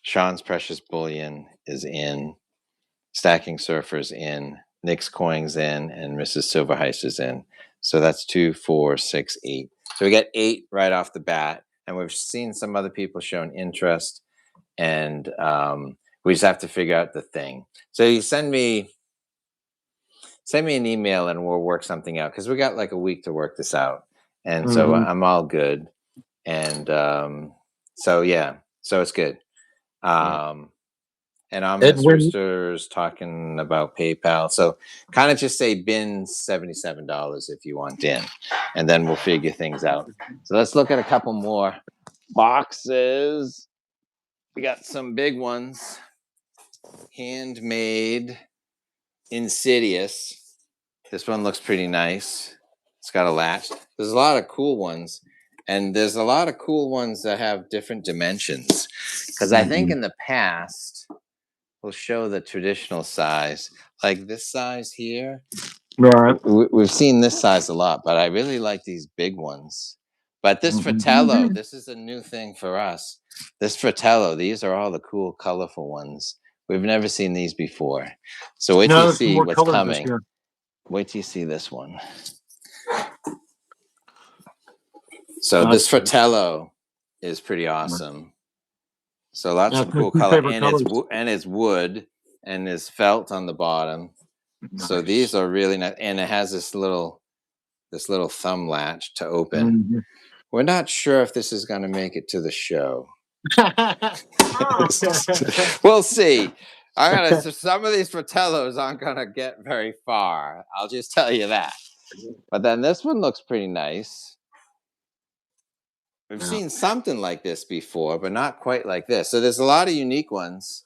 Sean's Precious Bullion is in, Stacking Surfers in, Nick's Coins in, and Mrs. Silver Heist is in. So that's 2, 4, 6, 8. So we got 8 right off the bat, and we've seen some other people showing interest, and we just have to figure out the thing. So you send me an email, and we'll work something out because we got like a week to work this out, and so I'm all good, and so it's good. And Ominous Rooster's talking about PayPal. So kind of just say bin $77 if you want in. And then we'll figure things out. So let's look at a couple more boxes. We got some big ones. Handmade Insidious. This one looks pretty nice. It's got a latch. There's a lot of cool ones. And there's a lot of cool ones that have different dimensions. Because I think in the past, we'll show the traditional size. Like this size here. Right. We've seen this size a lot, but I really like these big ones. But this Fratello, this is a new thing for us. This Fratello, these are all the cool, colorful ones. We've never seen these before. So wait till you see what's coming. Wait till you see this one. So this Fratello is pretty awesome. So lots of cool color, and it's wood and is felt on the bottom. Nice. So these are really nice, and it has this little thumb latch to open. We're not sure if this is going to make it to the show. We'll see. Some of these Fratellos aren't going to get very far. I'll just tell you that. But then this one looks pretty nice. We've seen something like this before, but not quite like this. So there's a lot of unique ones.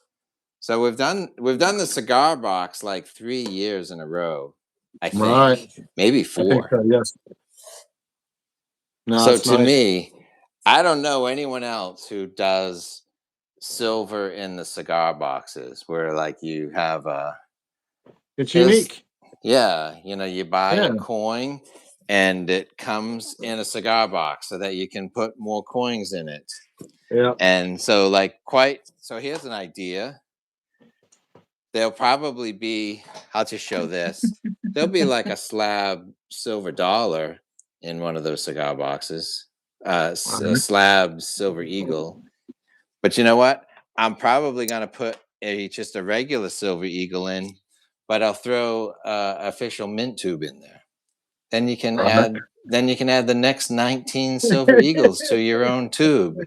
So we've done the cigar box like 3 years in a row, I think, maybe 4. So, yes. No, so to me, I don't know anyone else who does silver in the cigar boxes where like you have it's unique. Yeah, you buy a coin and it comes in a cigar box so that you can put more coins in it. Yeah. And so so here's an idea. There'll probably be, I'll just show this. There'll be like a slab silver dollar in one of those cigar boxes. A slab silver eagle. But you know what? I'm probably going to put just a regular silver eagle in, but I'll throw official mint tube in there. Then you can add the next 19 silver eagles to your own tube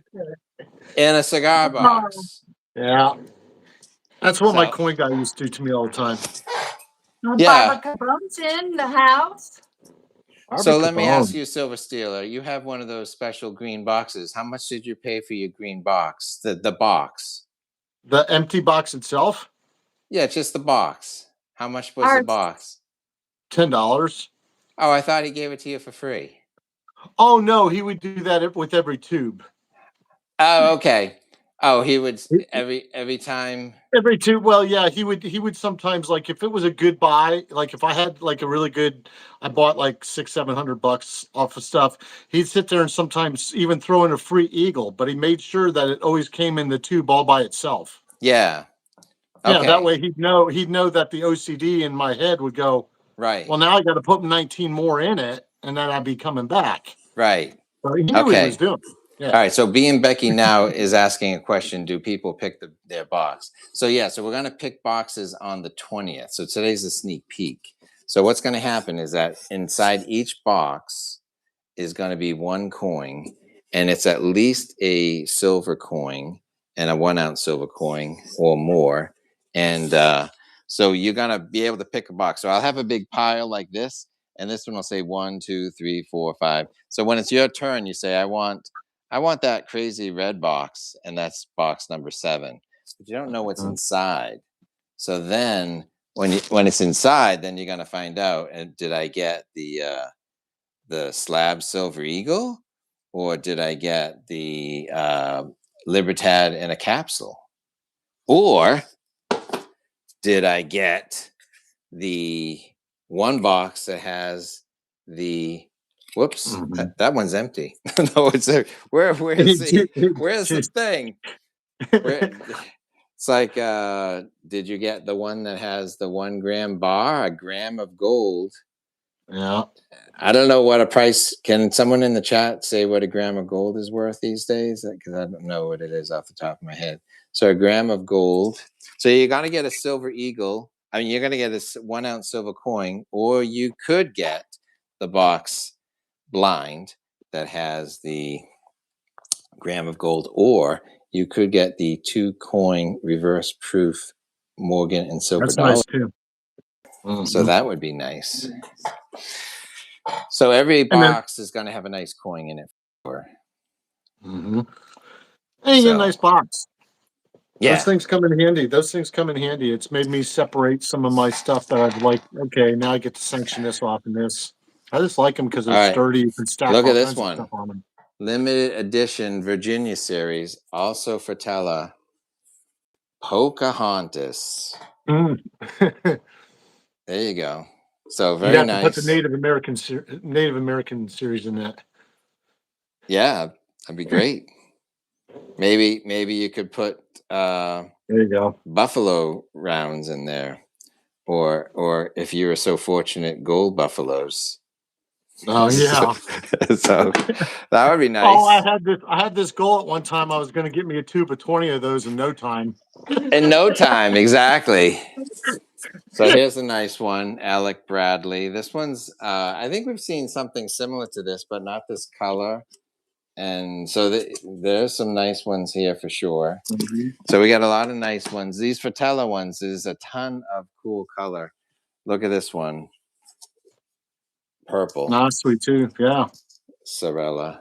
in a cigar box. Yeah. That's what my coin guy used to do to me all the time. Yeah. Barbacoa's in the house. So let me ask you, Silver Stealer, you have one of those special green boxes. How much did you pay for your green box? The box. The empty box itself? Yeah, just the box. How much was the box? $10. Oh, I thought he gave it to you for free. Oh no, he would do that with every tube. Oh, okay. Oh, he would every time. Every tube. Well, yeah, he would sometimes, like if it was a good buy, like if I had like a really good, I bought like $600-700 off of stuff. He'd sit there and sometimes even throw in a free eagle, but he made sure that it always came in the tube all by itself. Yeah. Okay. Yeah, that way he'd know that the OCD in my head would go, right. Well, now I got to put 19 more in it, and then I'd be coming back. Right. So he knew what he was doing. Yeah. All right. So Being Becky now is asking a question. Do people pick their box? So yeah. So we're going to pick boxes on the 20th. So today's a sneak peek. So what's going to happen is that inside each box is going to be one coin, and it's at least a silver coin and a 1 ounce silver coin or more. And so you're going to be able to pick a box. So I'll have a big pile like this, and this one will say 1, 2, 3, 4, 5. So when it's your turn, you say, I want that crazy red box, and that's box number 7. But you don't know what's inside. So then when it's inside, then you're going to find out, and did I get the slab silver eagle, or did I get the Libertad in a capsule, or did I get the one box that has the whoops, that one's empty. No, it's where's the thing? It's like did you get the one that has the 1 gram bar, a gram of gold? Yeah. I don't know what a price. Can someone in the chat say what a gram of gold is worth these days? Because I don't know what it is off the top of my head. So a gram of gold. So you're going to get a silver eagle. I mean, you're going to get a 1 ounce silver coin, or you could get the box blind that has the gram of gold, or you could get the 2 coin reverse proof Morgan and silver dollar. Nice too. So that would be nice. So every box is going to have a nice coin in it. And you get a nice box. Yeah. Those things come in handy. Those things come in handy. It's made me separate some of my stuff that I've like. Okay, now I get to sanction this off and this. I just like them because All they're right. sturdy. You can stack Look all at this kinds of one. stuff on them. Limited edition Virginia series, also Frutella. Pocahontas. Mm. There you go. So You'd very have to put the nice. Native American series in that. Yeah, that'd be great. Maybe you could put There you go. buffalo rounds in there, or if you were so fortunate, gold buffaloes. Oh yeah. So that would be nice. Oh, I had this goal at one time. I was going to get me a tube of 20 of those in no time. In no time, exactly. So here's a nice one, Alec Bradley. This one's, I think we've seen something similar to this, but not this color. And so there's some nice ones here for sure. Mm-hmm. So we got a lot of nice ones. These Frutella ones, there's a ton of cool color. Look at this one. Purple. Nice, sweet too. Yeah. Sorella.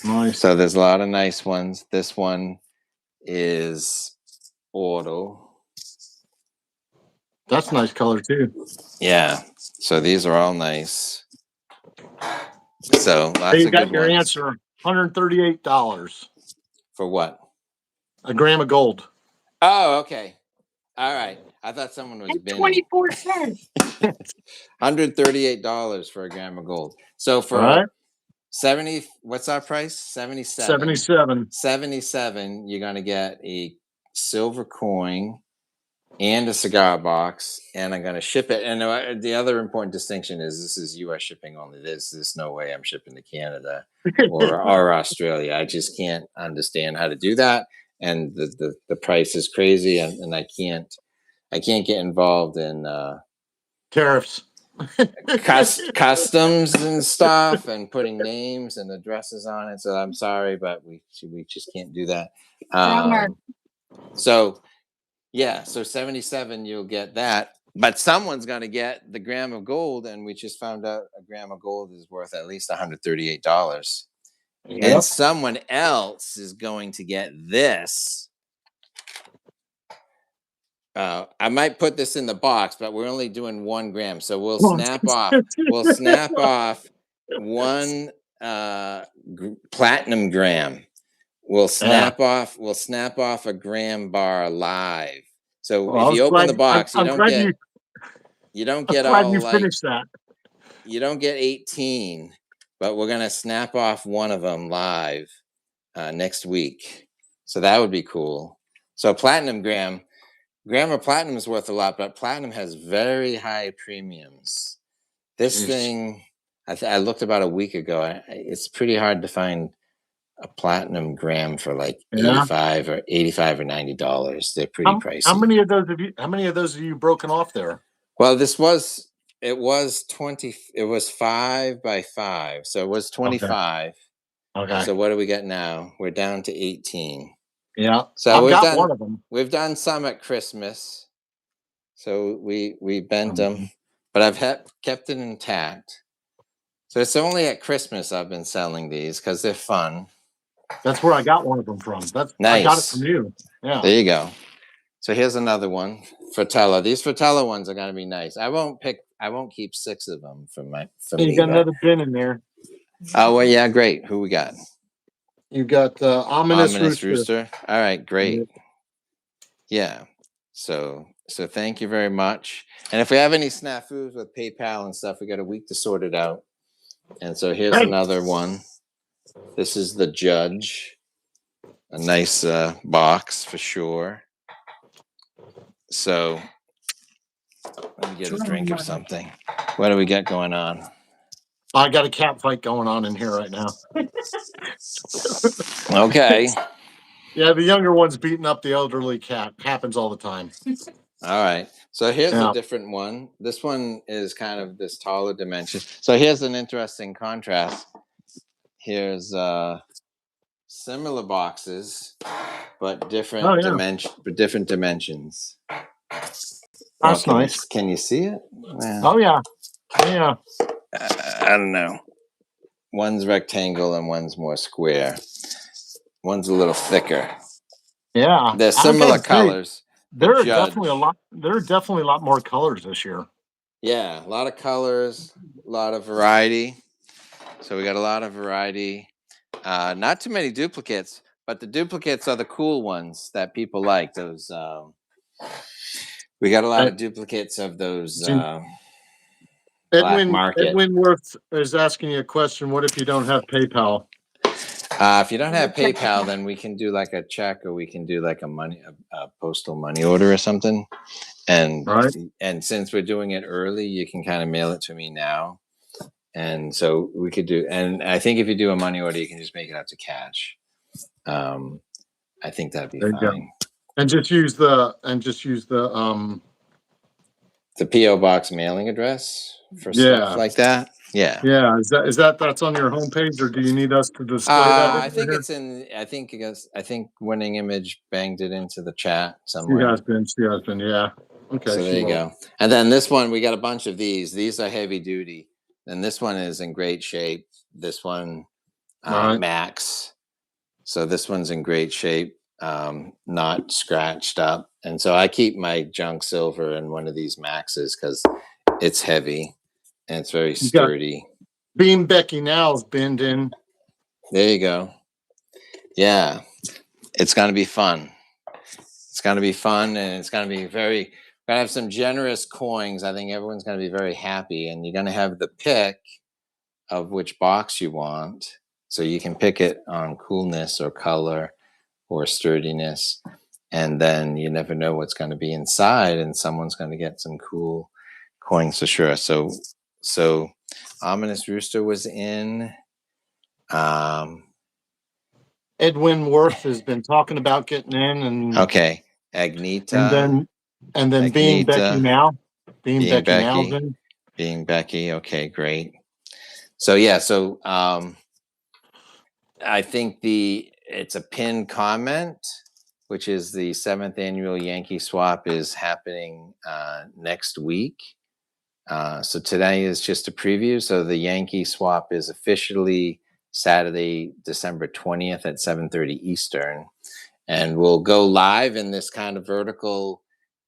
Nice. So there's a lot of nice ones. This one is Auto. That's a nice color too. Yeah. So these are all nice. So lots Hey, you of got good your ones. answer. $138 For what? a gram of gold. Oh, okay. All right. I thought someone was And bidding. 24 cents. $138 for a gram of gold. So for All right. 70, what's our price? 77. 77, you're going to get a silver coin and a cigar box, and I'm going to ship it. And the other important distinction is this is U.S. shipping only. There's no way I'm shipping to Canada or Australia. I just can't understand how to do that, and the price is crazy, and I can't get involved in Tariffs. customs and stuff and putting names and addresses on it. So I'm sorry, but we just can't do that. So yeah, so 77 you'll get that, but someone's going to get the gram of gold, and we just found out a gram of gold is worth at least $138. Yep. And someone else is going to get this. I might put this in the box, but we're only doing 1 gram, so we'll snap off. We'll snap off 1 platinum gram. We'll snap off. We'll snap off a gram bar live. So if you open the box, you don't get. You don't get all you like. Finished that. You don't get 18, but we're gonna snap off 1 of them live next week. So that would be cool. So platinum gram. Gram of platinum is worth a lot, but platinum has very high premiums. This thing, I looked about a week ago. It's pretty hard to find a platinum gram for like $85 or $90. They're pretty pricey. How many of those have you broken off there? Well, it was 20. It was 5 by 5, so it was 25. Okay. So what do we get now? We're down to 18. Yeah. So I've got one of them. We've done some at Christmas. So we bent them, but I've kept it intact. So it's only at Christmas I've been selling these because they're fun. That's where I got one of them from. That's nice. I got it from you. Yeah. There you go. So here's another one, Frutella. These Frutella ones are gonna be nice. I won't keep 6 of them for me. You got another bin in there. Oh well, yeah, great. Who we got? You got Ominous Rooster. All right, great. Yeah. So thank you very much. And if we have any snafus with PayPal and stuff, we got a week to sort it out. And so here's another one. This is the Judge. A nice box for sure. So let me get a drink of something. What do we got going on? I got a cat fight going on in here right now. Okay. Yeah, the younger one's beating up the elderly cat. Happens all the time. All right. So here's a different one. This one is kind of this taller dimension. So here's an interesting contrast. Here's similar boxes, but different dimensions. That's nice. Can you see it? Oh yeah. Yeah. I don't know. One's rectangle and one's more square. One's a little thicker. Yeah, They're I similar gotta say, colors. The there are definitely a Judge. lot. There are definitely a lot more colors this year. Yeah, a lot of colors, a lot of variety. So we got a lot of variety. Not too many duplicates, but the duplicates are the cool ones that people like. Those we got a lot Uh, of duplicates of those Jim- black market. Edwin Worth is asking you a question. What if you don't have PayPal? If you don't have PayPal, then we can do like a check, or we can do like a postal money order or something. And Right. and since we're doing it early, you can kind of mail it to me now. And so we could do. And I think if you do a money order, you can just make it out to cash. I think that'd be There you go. fine. And just use the The PO box mailing address for Yeah. stuff like that. Yeah. Yeah. Is that's on your homepage, or do you need us to display that? I think it's in. I think Winning Image banged it into the chat She somewhere. has been. She has been. Yeah. Okay. So there you go. And then this one, we got a bunch of these. These are heavy duty. And this one is in great shape. This one, Right. Max. So this one's in great shape, not scratched up. And so I keep my junk silver in one of these Maxes because it's heavy and it's very sturdy. Beam Becky Now's binned in. There you go. Yeah. It's going to be fun. It's going to be fun, and it's going to be going to have some generous coins. I think everyone's going to be very happy, and you're going to have the pick of which box you want. So you can pick it on coolness or color or sturdiness. And then you never know what's going to be inside, and someone's going to get some cool coins for sure. So Ominous Rooster was in. Edwin Worth has been talking about getting in, and Okay. Agnita. and then Being Becky Now. Being Becky Now's in. Being Becky. Okay, great. So yeah, I think it's a pinned comment, which is the 7th annual Yankee Swap is happening next week. So today is just a preview. So the Yankee Swap is officially Saturday, December 20th at 7:30 Eastern. And we'll go live in this kind of vertical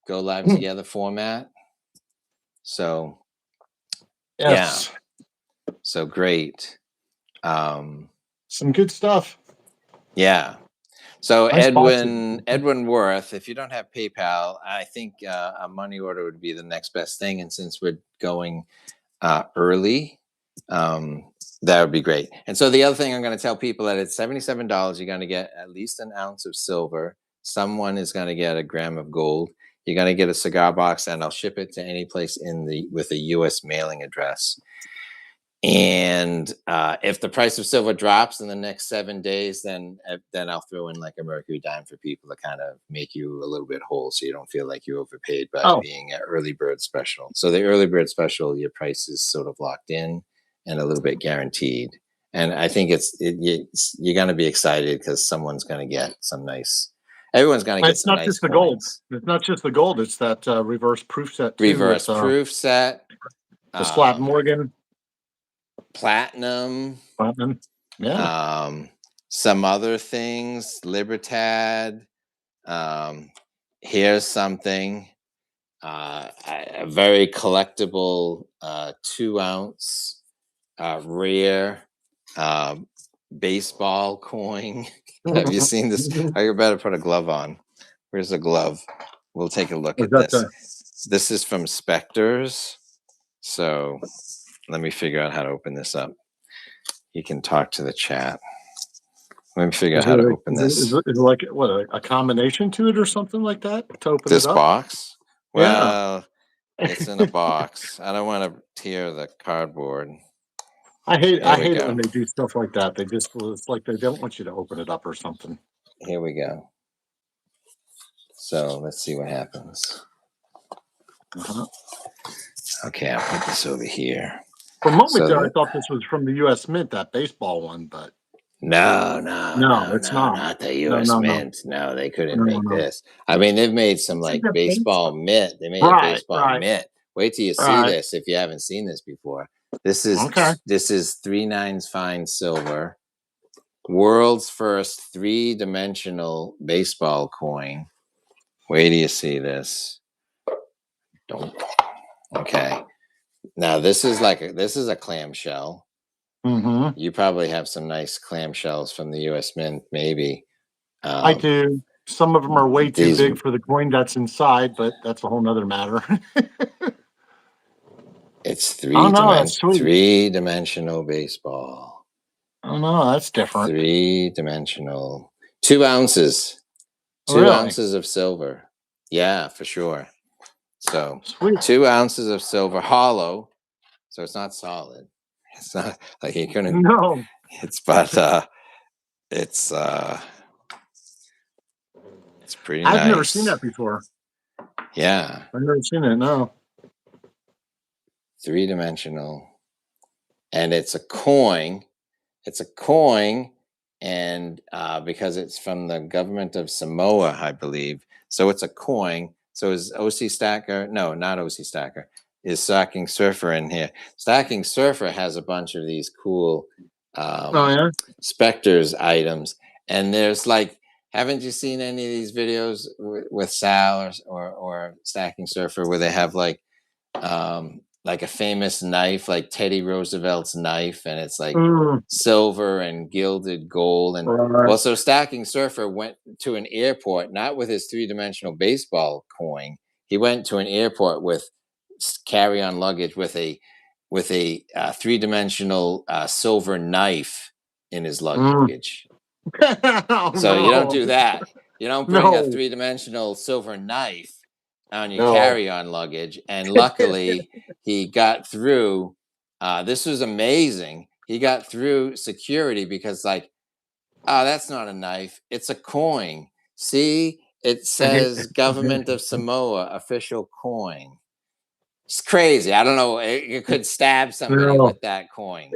go live together format. So yes. Yeah. So great. Some good stuff. Yeah. So Nice Edwin Worth, if you don't have PayPal, I think a money order would be the next best thing. And since we're going early, that would be great. And so the other thing I'm going to tell people that it's $77. You're going to get at least an ounce of silver. Someone is going to get a gram of gold. You're going to get a cigar box, and I'll ship it to any place with a U.S. mailing address. And if the price of silver drops in the next 7 days, then I'll throw in like a mercury dime for people to kind of make you a little bit whole, so you don't feel like you overpaid by being an early bird special. So the early bird special, your price is sort of locked in and a little bit guaranteed. And I think you're going to be excited because someone's going to get some nice. Everyone's going to get some nice coins. It's not just the gold. It's not just the gold. It's that reverse proof set. Reverse proof set. The Slab Morgan. Platinum. Yeah. Some other things. Libertad. Here's something. A very collectible 2-ounce rare baseball coin. Have you seen this? I better put a glove on. Where's the glove? We'll take a look at this. This is from Spectres. So let me figure out how to open this up. You can talk to the chat. Let me figure out how to open this. Is it like what, a combination to it or something like that to open this it up? Box? Well, it's in a box. I don't want to tear the cardboard. I hate it when they do stuff like that. It's like they don't want you to open it up or something. Here we go. So let's see what happens. Okay, I'll put this over here. For a moment there, I thought this was from the U.S. Mint, that baseball one, but no, it's not. Not the U.S. Mint. No, they couldn't make this. I mean, they've made some like baseball mitt. They made a baseball mitt. Wait till you see this if you haven't seen this before. This is 3/9 fine silver world's first 3-dimensional baseball coin. Wait till you see this. Don't. Okay. Now this is a clamshell. Mm-hmm. You probably have some nice clamshells from the U.S. Mint, maybe. I do. Some of them are way too these- big for the coin that's inside, but that's a whole nother matter. It's that's sweet. three-dimensional baseball. Oh no, that's different. 3-dimensional. 2 ounces. 2 Really? ounces of silver. Yeah, for sure. So Sweet. 2 ounces of silver, hollow. So it's not solid. It's not like you couldn't. No. It's pretty nice. I've never seen that before. Yeah. I've never seen it. No. 3-dimensional. And it's a coin. It's a coin, and because it's from the government of Samoa, I believe. So it's a coin. So is OC Stacker? No, not OC Stacker. Is Stacking Surfer in here? Stacking Surfer has a bunch of these cool Spectres items. And there's haven't you seen any of these videos with Sal or Stacking Surfer where they have like a famous knife, like Teddy Roosevelt's knife, and it's like silver and gilded gold. And well, so Stacking Surfer went to an airport, not with his 3-dimensional baseball coin. He went to an airport with carry-on luggage with a 3-dimensional silver knife in his luggage. So you don't do that. You don't bring a 3-dimensional silver knife on your carry-on luggage. And luckily he got through. This was amazing. He got through security because that's not a knife. It's a coin. See, it says Government of Samoa official coin. It's crazy. I don't know. You could stab somebody with that coin.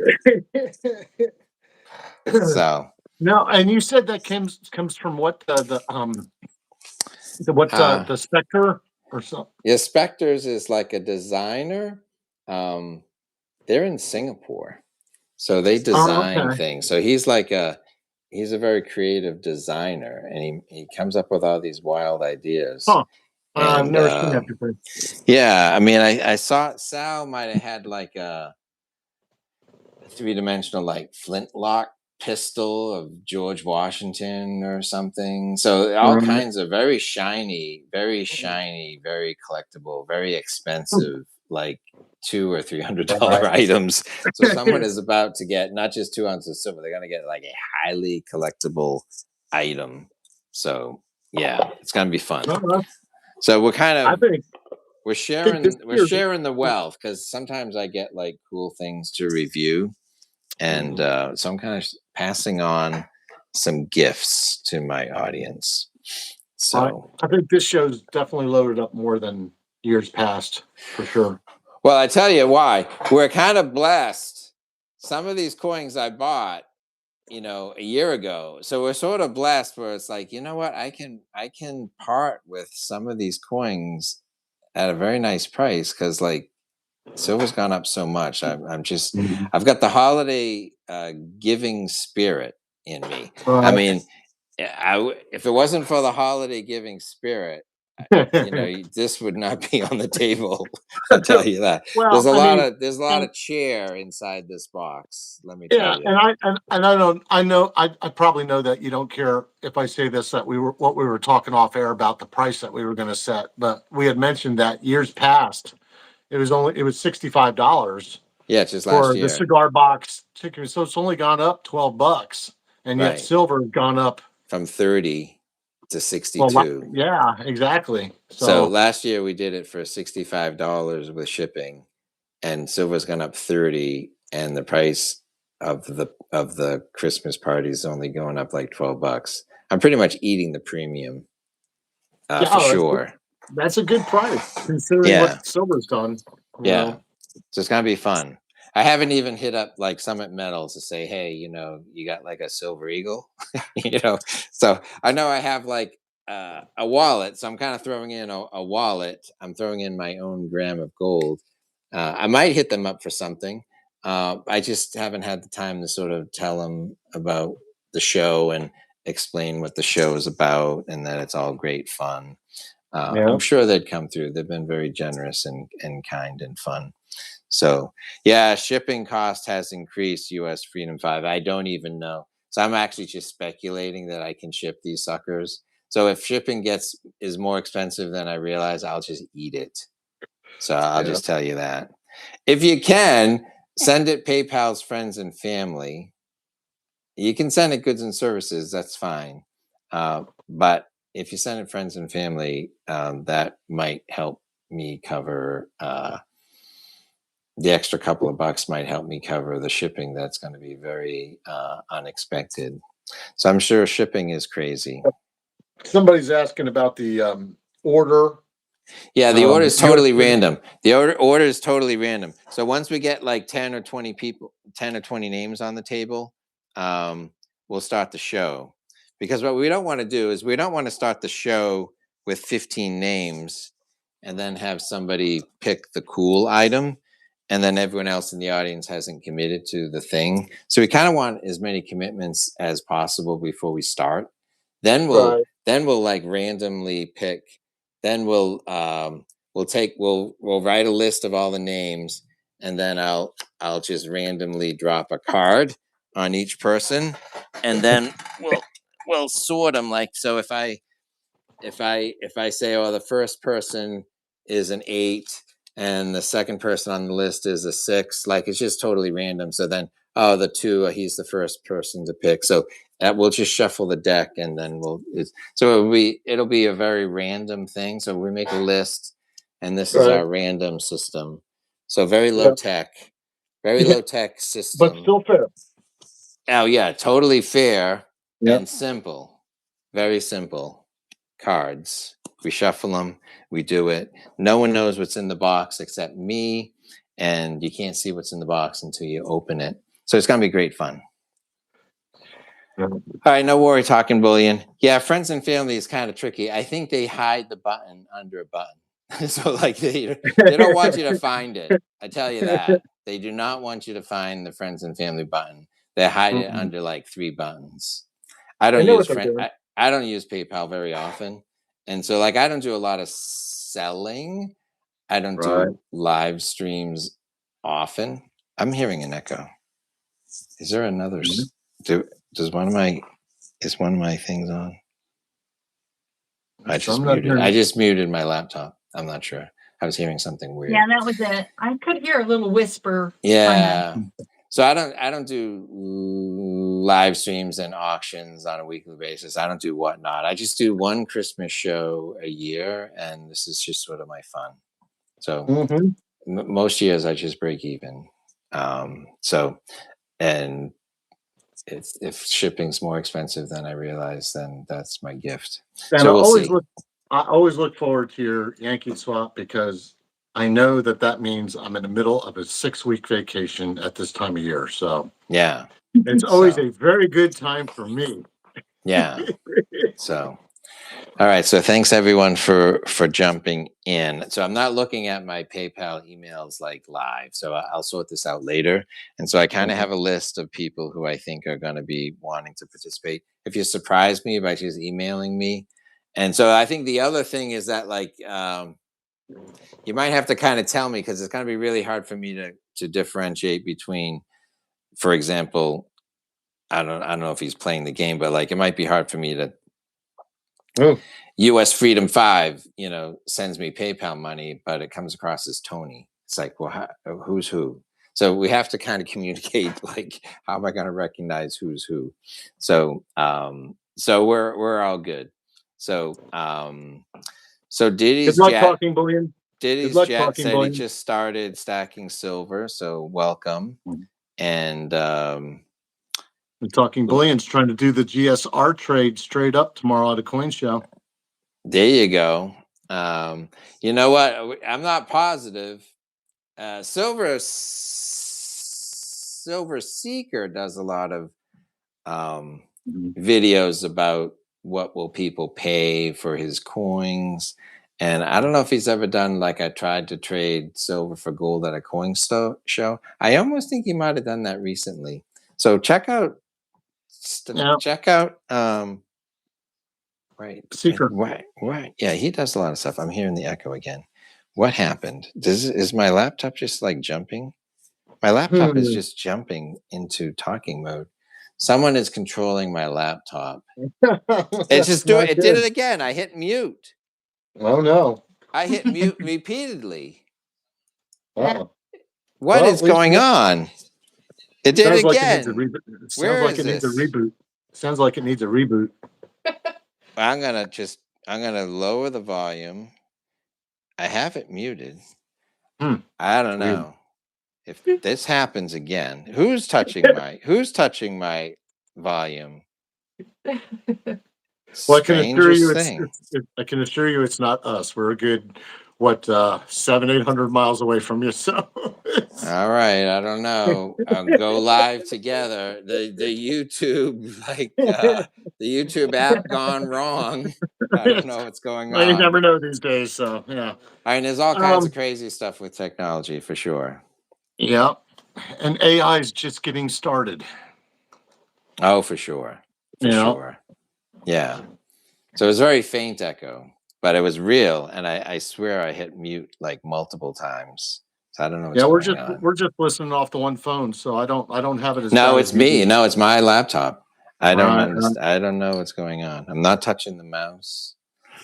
So no, and you said that comes from what the Spectre or something? Yeah, Spectres is like a designer. They're in Singapore, so they design things. So he's a very creative designer, and he comes up with all these wild ideas. Huh. I've never seen that before. Yeah, I mean, I saw Sal might have had like a 3-dimensional flintlock pistol of George Washington or something. So all kinds of very shiny, very collectible, very expensive, like $200 or $300 items. So someone is about to get not just 2 ounces of silver; they're going to get like a highly collectible item. So yeah, it's going to be fun. So we're kind of we're sharing the wealth, because sometimes I get like cool things to review. And so I'm kind of passing on some gifts to my audience. So I think this show's definitely loaded up more than years past, for sure. Well, I tell you why. We're kind of blessed. Some of these coins I bought, a year ago. So we're sort of blessed where it's like, you know what? I can part with some of these coins at a very nice price, because silver's gone up so much. I've got the holiday giving spirit in me. I mean, if it wasn't for the holiday giving spirit, this would not be on the table. I'll tell you that. Well, there's a lot of cheer inside this box. Let me tell you. I probably know that you don't care if I say this, that we were talking off air about the price that we were going to set, but we had mentioned that years past, it was $65. Yeah, just last year. For the cigar box ticket. So it's only gone up $12, and yet silver has gone up from 30 to 62. Well, yeah, exactly. So last year we did it for $65 with shipping, and silver's gone up 30, and the price of the Christmas party is only going up like $12. I'm pretty much eating the premium for sure. That's a good price considering what silver's done. Yeah. So it's gonna be fun. I haven't even hit up like Summit Metals to say, hey, you got like a silver eagle, So I know I have like a wallet, so I'm kind of throwing in a wallet. I'm throwing in my own gram of gold. I might hit them up for something. I just haven't had the time to sort of tell them about the show and explain what the show is about and that it's all great fun. I'm sure they'd come through. They've been very generous and kind and fun. So yeah, shipping cost has increased. US Freedom 5. I don't even know. So I'm actually just speculating that I can ship these suckers. So if shipping is more expensive than I realize, I'll just eat it. So I'll just tell you that. If you can, send it PayPal's friends and family. You can send it goods and services. That's fine. But if you send it friends and family, that might help me cover the extra couple of bucks might help me cover the shipping. That's going to be very unexpected. So I'm sure shipping is crazy. Somebody's asking about the order. Yeah, the order is totally random. The order is totally random. So once we get like 10 or 20 people, 10 or 20 names on the table, we'll start the show. Because what we don't want to do is we don't want to start the show with 15 names and then have somebody pick the cool item and then everyone else in the audience hasn't committed to the thing. So we kind of want as many commitments as possible before we start. Then we'll like randomly pick. Then we'll write a list of all the names, and then I'll just randomly drop a card on each person, and then we'll sort them. Like, so if I say, oh, the first person is an 8 and the second person on the list is a 6, like it's just totally random. So then, oh, the 2, he's the first person to pick. So we'll just shuffle the deck, and then it'll be a very random thing. So we make a list, and this is our random system. So very low tech, low tech system, but still fair. Oh yeah, totally fair and simple, very simple cards. We shuffle them, we do it. No one knows what's in the box except me, and you can't see what's in the box until you open it. So it's gonna be great fun. All right, no worry, talking bullion. Yeah, friends and family is kind of tricky. I think they hide the button under a button. So like they don't want you to find it. I tell you that. They do not want you to find the friends and family button. They hide it under like 3 buttons. I don't use PayPal very often. And so like I don't do a lot of selling. I don't do live streams often. I'm hearing an echo. Is there another is one of my things on? I just muted my laptop. I'm not sure. I was hearing something weird. Yeah, that was it. I could hear a little whisper. Yeah. So I don't do live streams and auctions on a weekly basis. I don't do whatnot. I just do one Christmas show a year, and this is just sort of my fun. So most years I just break even. And if shipping's more expensive than I realize, then that's my gift. And so I always look forward to your Yankee Swap because I know that means I'm in the middle of a 6-week vacation at this time of year. So yeah, it's always a very good time for me. Yeah. So, all right. So thanks everyone for jumping in. So I'm not looking at my PayPal emails like live. So I'll sort this out later. And so I kind of have a list of people who I think are going to be wanting to participate. If you surprise me by just emailing me. And so I think the other thing is that like, you might have to kind of tell me, because it's going to be really hard for me to differentiate between, for example, I don't know if he's playing the game, but like it might be hard for me to US Freedom 5, sends me PayPal money, but it comes across as Tony. It's like, well, who's who? So we have to kind of communicate, like, how am I going to recognize who's who? So we're all good. So Diddy's Jet, Diddy's Jet said he just started stacking silver. So welcome. And the Talking Bullion's trying to do the GSR trade straight up tomorrow at a coin show. There you go. You know what? I'm not positive. Silver Seeker does a lot of videos about what will people pay for his coins. And I don't know if he's ever done, like, I tried to trade silver for gold at a coin show. I almost think he might have done that recently. So check out Yeah. check out right. Seeker. Right. Yeah, he does a lot of stuff. I'm hearing the echo again. What happened? Is my laptop just like jumping? My laptop is just jumping into talking mode. Someone is controlling my laptop. It's just doing it. Did it again. I hit mute. Oh no. I hit mute repeatedly. Uh-oh. What is going on? It did it again. Sounds like it needs a reboot. Sounds like it needs a reboot. I'm gonna lower the volume. I have it muted. I don't know if this happens again. Who's touching my volume? Well, I can assure you it's not us. We're a good 700-800 miles away from you. So all right, I don't know. Go live together. The YouTube the YouTube app gone wrong. I don't know what's going on. You never know these days. So yeah. I mean, there's all kinds of crazy stuff with technology for sure. Yeah, and AI is just getting started. Oh, for sure. Sure. Yeah. So it was very faint echo, but it was real, and I swear I hit mute like multiple times. So I don't know what's going on. We're just listening off the one phone, so I don't have it as No, bad it's as you me. do. No, it's my laptop. I don't understand. I don't know what's going on. I'm not touching the mouse.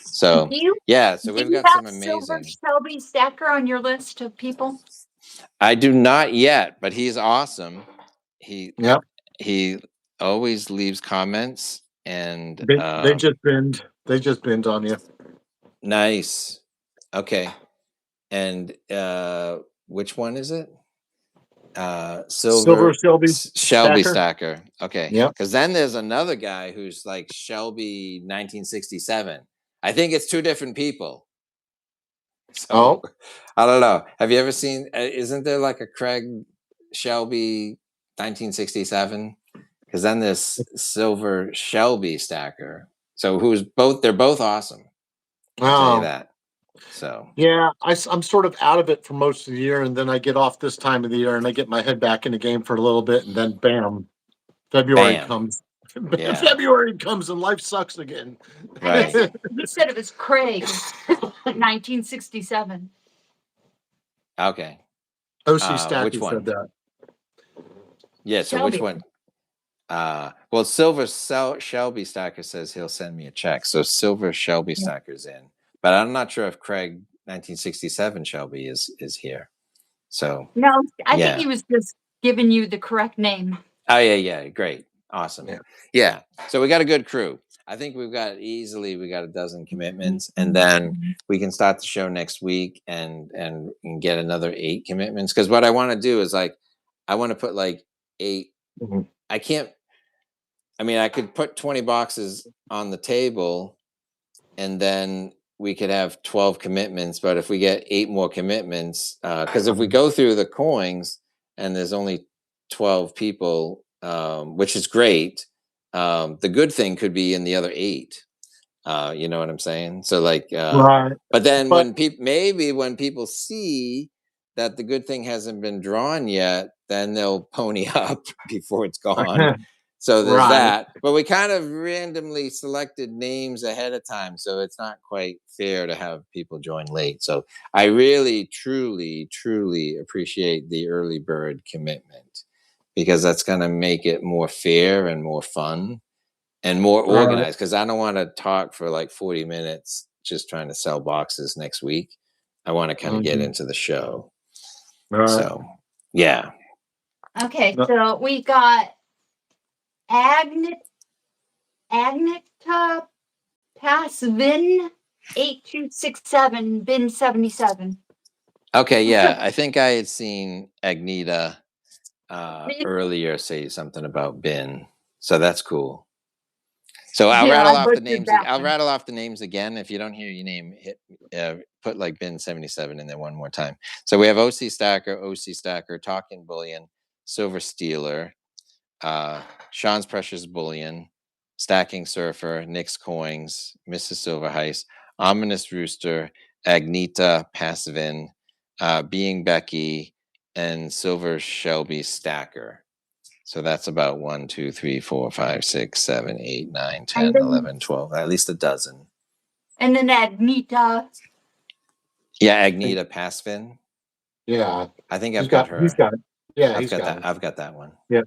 So so we've got some amazing. Silver Shelby Stacker on your list of people? I do not yet, but he's awesome. He He always leaves comments, and they just binned on you. Nice. Okay. And which one is it? Silver Shelby Stacker. Okay. Yeah. Because then there's another guy who's like Shelby 1967. I think it's two different people. So I don't know. Have you ever seen? Isn't there like a Craig Shelby 1967? Because then there's Silver Shelby Stacker. So they're both awesome. I'll tell you that. So yeah, I'm sort of out of it for most of the year, and then I get off this time of the year, and I get my head back in the game for a little bit, and then bam, February comes. Yeah. February comes, and life sucks again. Right. You said it was Craig, 1967. Okay. OC Stack said that. Yeah. So which one? Well, Silver Shelby Stacker says he'll send me a check. So Silver Shelby Stacker's in. But I'm not sure if Craig 1967 Shelby is here. So no, I think he was just giving you the correct name. Oh yeah, great, awesome. Yeah. So we got a good crew. I think we got a dozen commitments, and then we can start the show next week and get another 8 commitments. Because what I want to do is I want to put like 8. I can't. I mean, I could put 20 boxes on the table, and then we could have 12 commitments. But if we get 8 more commitments, because if we go through the coins and there's only 12 people, which is great, the good thing could be in the other 8. You know what I'm saying? So but then when people see that the good thing hasn't been drawn yet, then they'll pony up before it's gone. So there's that. But we kind of randomly selected names ahead of time, so it's not quite fair to have people join late. So I really, truly, truly appreciate the early bird commitment, because that's going to make it more fair and more fun and more organized. Because I don't want to talk for like 40 minutes just trying to sell boxes next week. I want to kind of get into the show. So, yeah. Okay, so we got Agneta Passvin 8267 bin 77. Okay, yeah. I think I had seen Agneta earlier say something about bin. So that's cool. So I'll rattle off the names. I'll rattle off the names again. If you don't hear your name, put like bin 77 in there one more time. So we have OC Stacker, Talking Bullion, Silver Stealer, Sean's Precious Bullion, Stacking Surfer, Nick's Coins, Mrs. Silver Heist, Ominous Rooster, Agneta Passvin, Being Becky, and Silver Shelby Stacker. So that's about 1, 2, 3, 4, 5, 6, 7, 8, 9, 10, And then- 11, 12, at least a dozen. And then Agnita. Yeah, Agnita Pasvin. Yeah. I think I've got her. He's got it. Yeah, I've he's got got that. it. I've got that one. Yeah.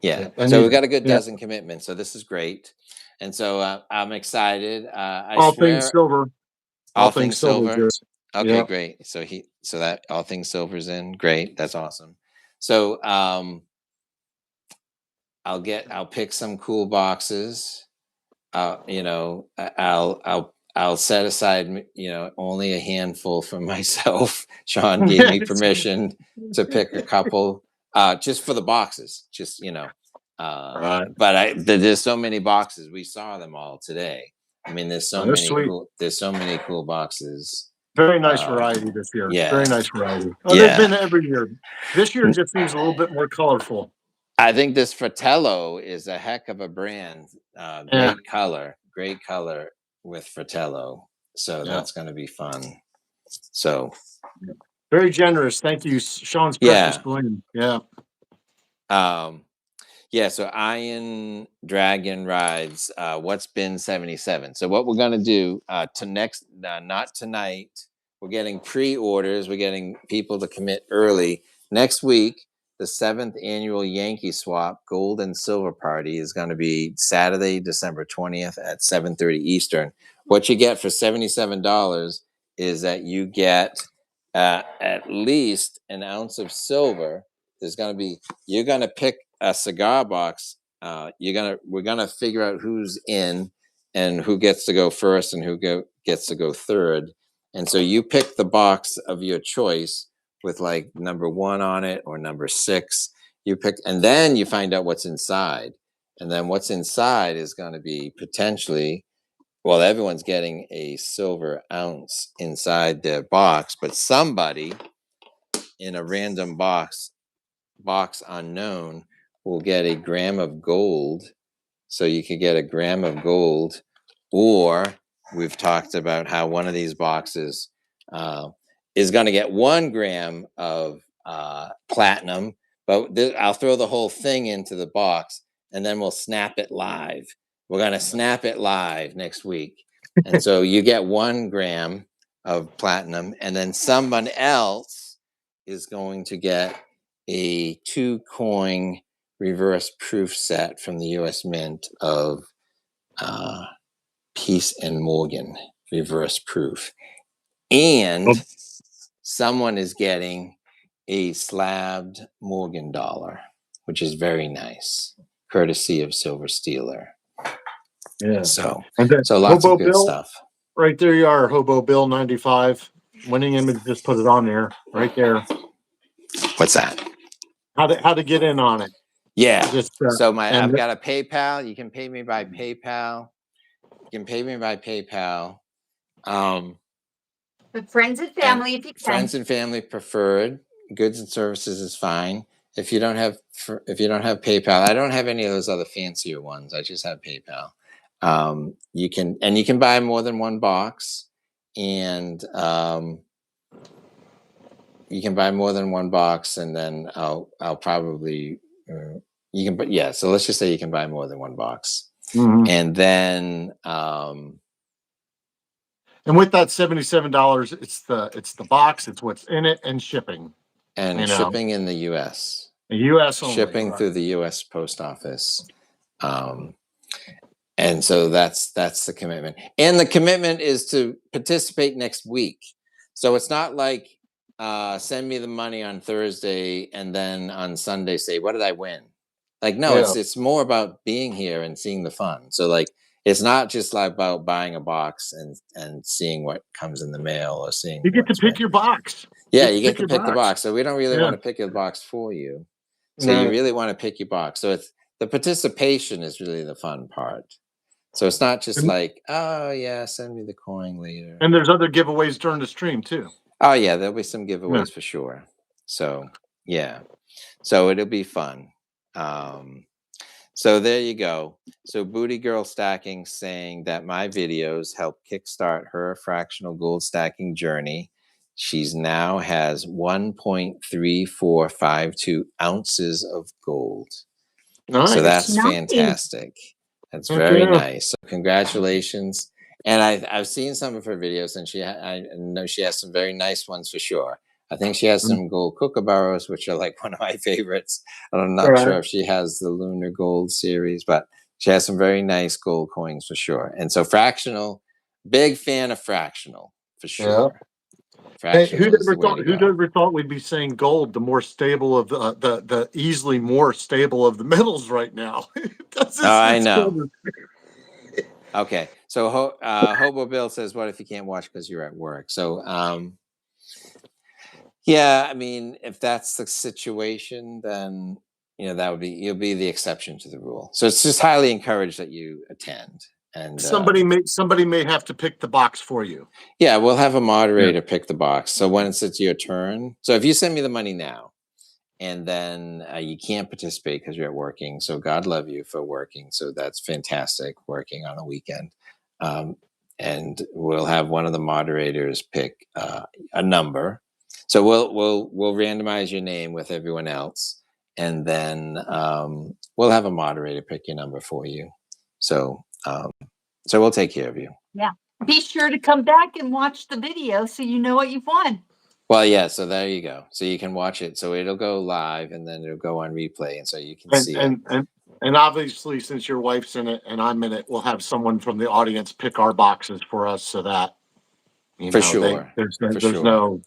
Yeah. Yeah, So we've Anita. got a good Yeah. dozen commitments. So this is great. And so I'm excited. I All swear, things silver. all things silver. Just, Okay, yeah. great. So that all things silver's in. Great. That's awesome. So I'll pick some cool boxes. You know, I'll set aside, you know, only a handful for myself. Sean gave me permission to pick a couple, just for the boxes, just, you know, Right. but there's so many boxes. We saw them all today. I mean, there's so Oh, they're many sweet. there's so many cool boxes. Very nice variety this year. Yeah. Very nice variety. Oh, Yeah. they've been every year. This year just seems a little bit more colorful. I think this Fratello is a heck of a brand. Great color with Fratello. So that's going to be fun. So very generous. Thank you, Sean's Precious Balloon. Yeah. Yeah. So Iron Dragon rides. What's been 77? So what we're going to do not tonight. We're getting pre-orders. We're getting people to commit early. Next week, the 7th annual Yankee Swap Gold and Silver Party is going to be Saturday, December 20th at 7:30 Eastern. What you get for $77 is that you get at least an ounce of silver. You're going to pick a cigar box. We're going to figure out who's in and who gets to go first and who gets to go third. And so you pick the box of your choice with like number 1 on it or number 6. You pick, and then you find out what's inside. And then what's inside is going to be potentially, well, everyone's getting a silver ounce inside their box, but somebody in a random box unknown will get a gram of gold. So you could get a gram of gold, or we've talked about how one of these boxes is going to get 1 gram of platinum, but I'll throw the whole thing into the box and then we'll snap it live. We're going to snap it live next week. And so you get 1 gram of platinum, and then someone else is going to get a 2-coin reverse proof set from the U.S. Mint of Peace and Morgan reverse proof. And someone is getting a slabbed Morgan dollar, which is very nice, courtesy of Silver Stealer. Yeah. So lots of good stuff. Right there you are, Hobo Bill 95. Winning Image just put it on there, right there. What's that? How to get in on it. Yeah. Just, I've got a PayPal. You can pay me by PayPal. But friends and family, if you can. Friends and family preferred. Goods and services is fine. If you don't have PayPal, I don't have any of those other fancier ones. I just have PayPal. You can buy more than 1 box, and you can buy more than 1 box, and then I'll probably so let's just say you can buy more than 1 box. Mm-hmm. And then and with that $77, it's the box, it's what's in it, and shipping. And shipping in the U.S. The U.S. only. Shipping through the U.S. Post Office. And so that's the commitment. And the commitment is to participate next week. So it's not like send me the money on Thursday and then on Sunday say, what did I win? Like, no, it's more about being here and seeing the fun. So like, it's not just like about buying a box and seeing what comes in the mail or seeing. You get to pick your box. Yeah, you get to pick the box. So we don't really want to pick your box for you. So you really want to pick your box. So it's the participation is really the fun part. So it's not just like, oh yeah, send me the coin later. And there's other giveaways during the stream too. Oh yeah, there'll be some giveaways for sure. So yeah, so it'll be fun. So there you go. So Booty Girl Stacking saying that my videos help kickstart her fractional gold stacking journey. She's now has 1.3452 ounces of gold. Nice. So that's Nice. fantastic. That's Heck very yeah. nice. So congratulations. And I've seen some of her videos, and I know she has some very nice ones for sure. I think she has some gold kookaburras, which are like one of my favorites. I'm not sure if she has the Lunar Gold series, but she has some very nice gold coins for sure. And so fractional, big fan of fractional for sure. Hey, Fractional is the way to who'd go. ever thought we'd be saying gold, the more stable of the easily more stable of the metals right now. I know. Okay, so Hobo Bill says, "What if you can't watch because you're at work?" So, yeah, I mean, if that's the situation, then you'll be the exception to the rule. So it's just highly encouraged that you attend. And Somebody may have to pick the box for you. yeah, we'll have a moderator pick the box. So when it's your turn, so if you send me the money now, and then you can't participate because you're at working. So God love you for working. So that's fantastic, working on a weekend. And we'll have one of the moderators pick a number. So we'll randomize your name with everyone else, and then we'll have a moderator pick your number for you. So we'll take care of you. Yeah. Be sure to come back and watch the video so you know what you've won. Well, yeah, so there you go. So you can watch it. So it'll go live, and then it'll go on replay, and so you can see it. And obviously, since your wife's in it and I'm in it, we'll have someone from the audience pick our boxes for us, so that there's no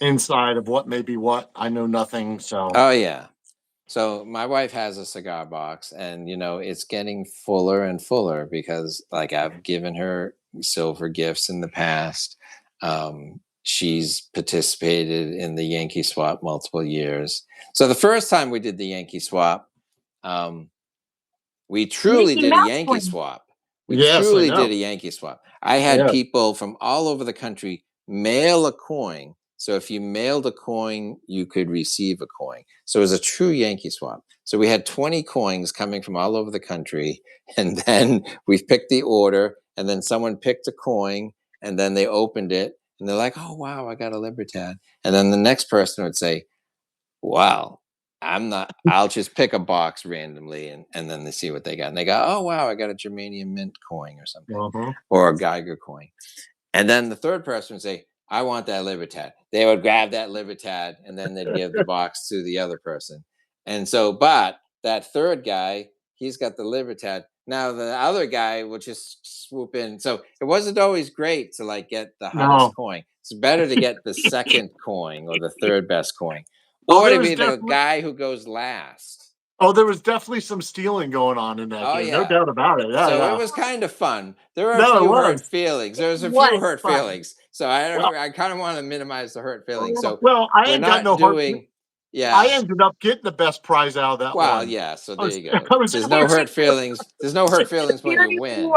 inside of what may be what. I know nothing. So oh yeah. So my wife has a cigar box, and it's getting fuller and fuller because like I've given her silver gifts in the past. She's participated in the Yankee Swap multiple years. So the first time we did the Yankee Swap, we truly did a Yankee Swap. Truly did a Yankee Swap. I had people from all over the country mail a coin. So if you mailed a coin, you could receive a coin. So it was a true Yankee Swap. So we had 20 coins coming from all over the country. And then we picked the order, and then someone picked a coin, and then they opened it, and they're like, oh, wow, I got a Libertad. And then the next person would say, wow, I'll just pick a box randomly, and then they see what they got. And they go, oh, wow, I got a Germanium Mint coin or something, or a Geiger coin. And then the third person would say, I want that Libertad. They would grab that Libertad, and then they'd give the box to the other person. And so, but that third guy, he's got the Libertad. Now the other guy will just swoop in. So it wasn't always great to like get the hottest coin. It's better to get the second coin or the third best coin. Or to be the guy who goes last. Oh, there was definitely some stealing going on in that game. Yeah. No doubt about it. It was kind of fun. There were a few hurt feelings. There was a few hurt feelings. So I kind of want to minimize the hurt feelings. So I ain't got no hurt. Yeah, I ended up getting the best prize out of that one. Well, yeah. So there you go. There's no hurt feelings. There's no hurt feelings when you win.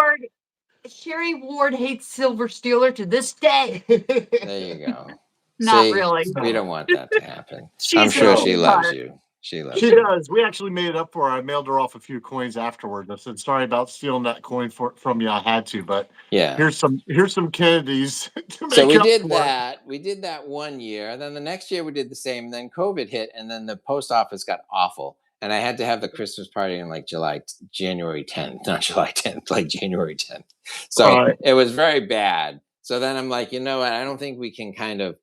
Sherry Ward hates Silver Stealer to this day. There you go. Not really. We don't want that to happen. I'm sure she loves you. She does. We actually made it up for her. I mailed her off a few coins afterwards. I said, sorry about stealing that coin from you. I had to, but yeah, here's some Kennedys. So we did that. We did that one year. And then the next year we did the same. And then COVID hit, and then the post office got awful. And I had to have the Christmas party in like January 10th, not July 10th, like January 10th. So it was very bad. So then I'm like, you know what? I don't think we can kind of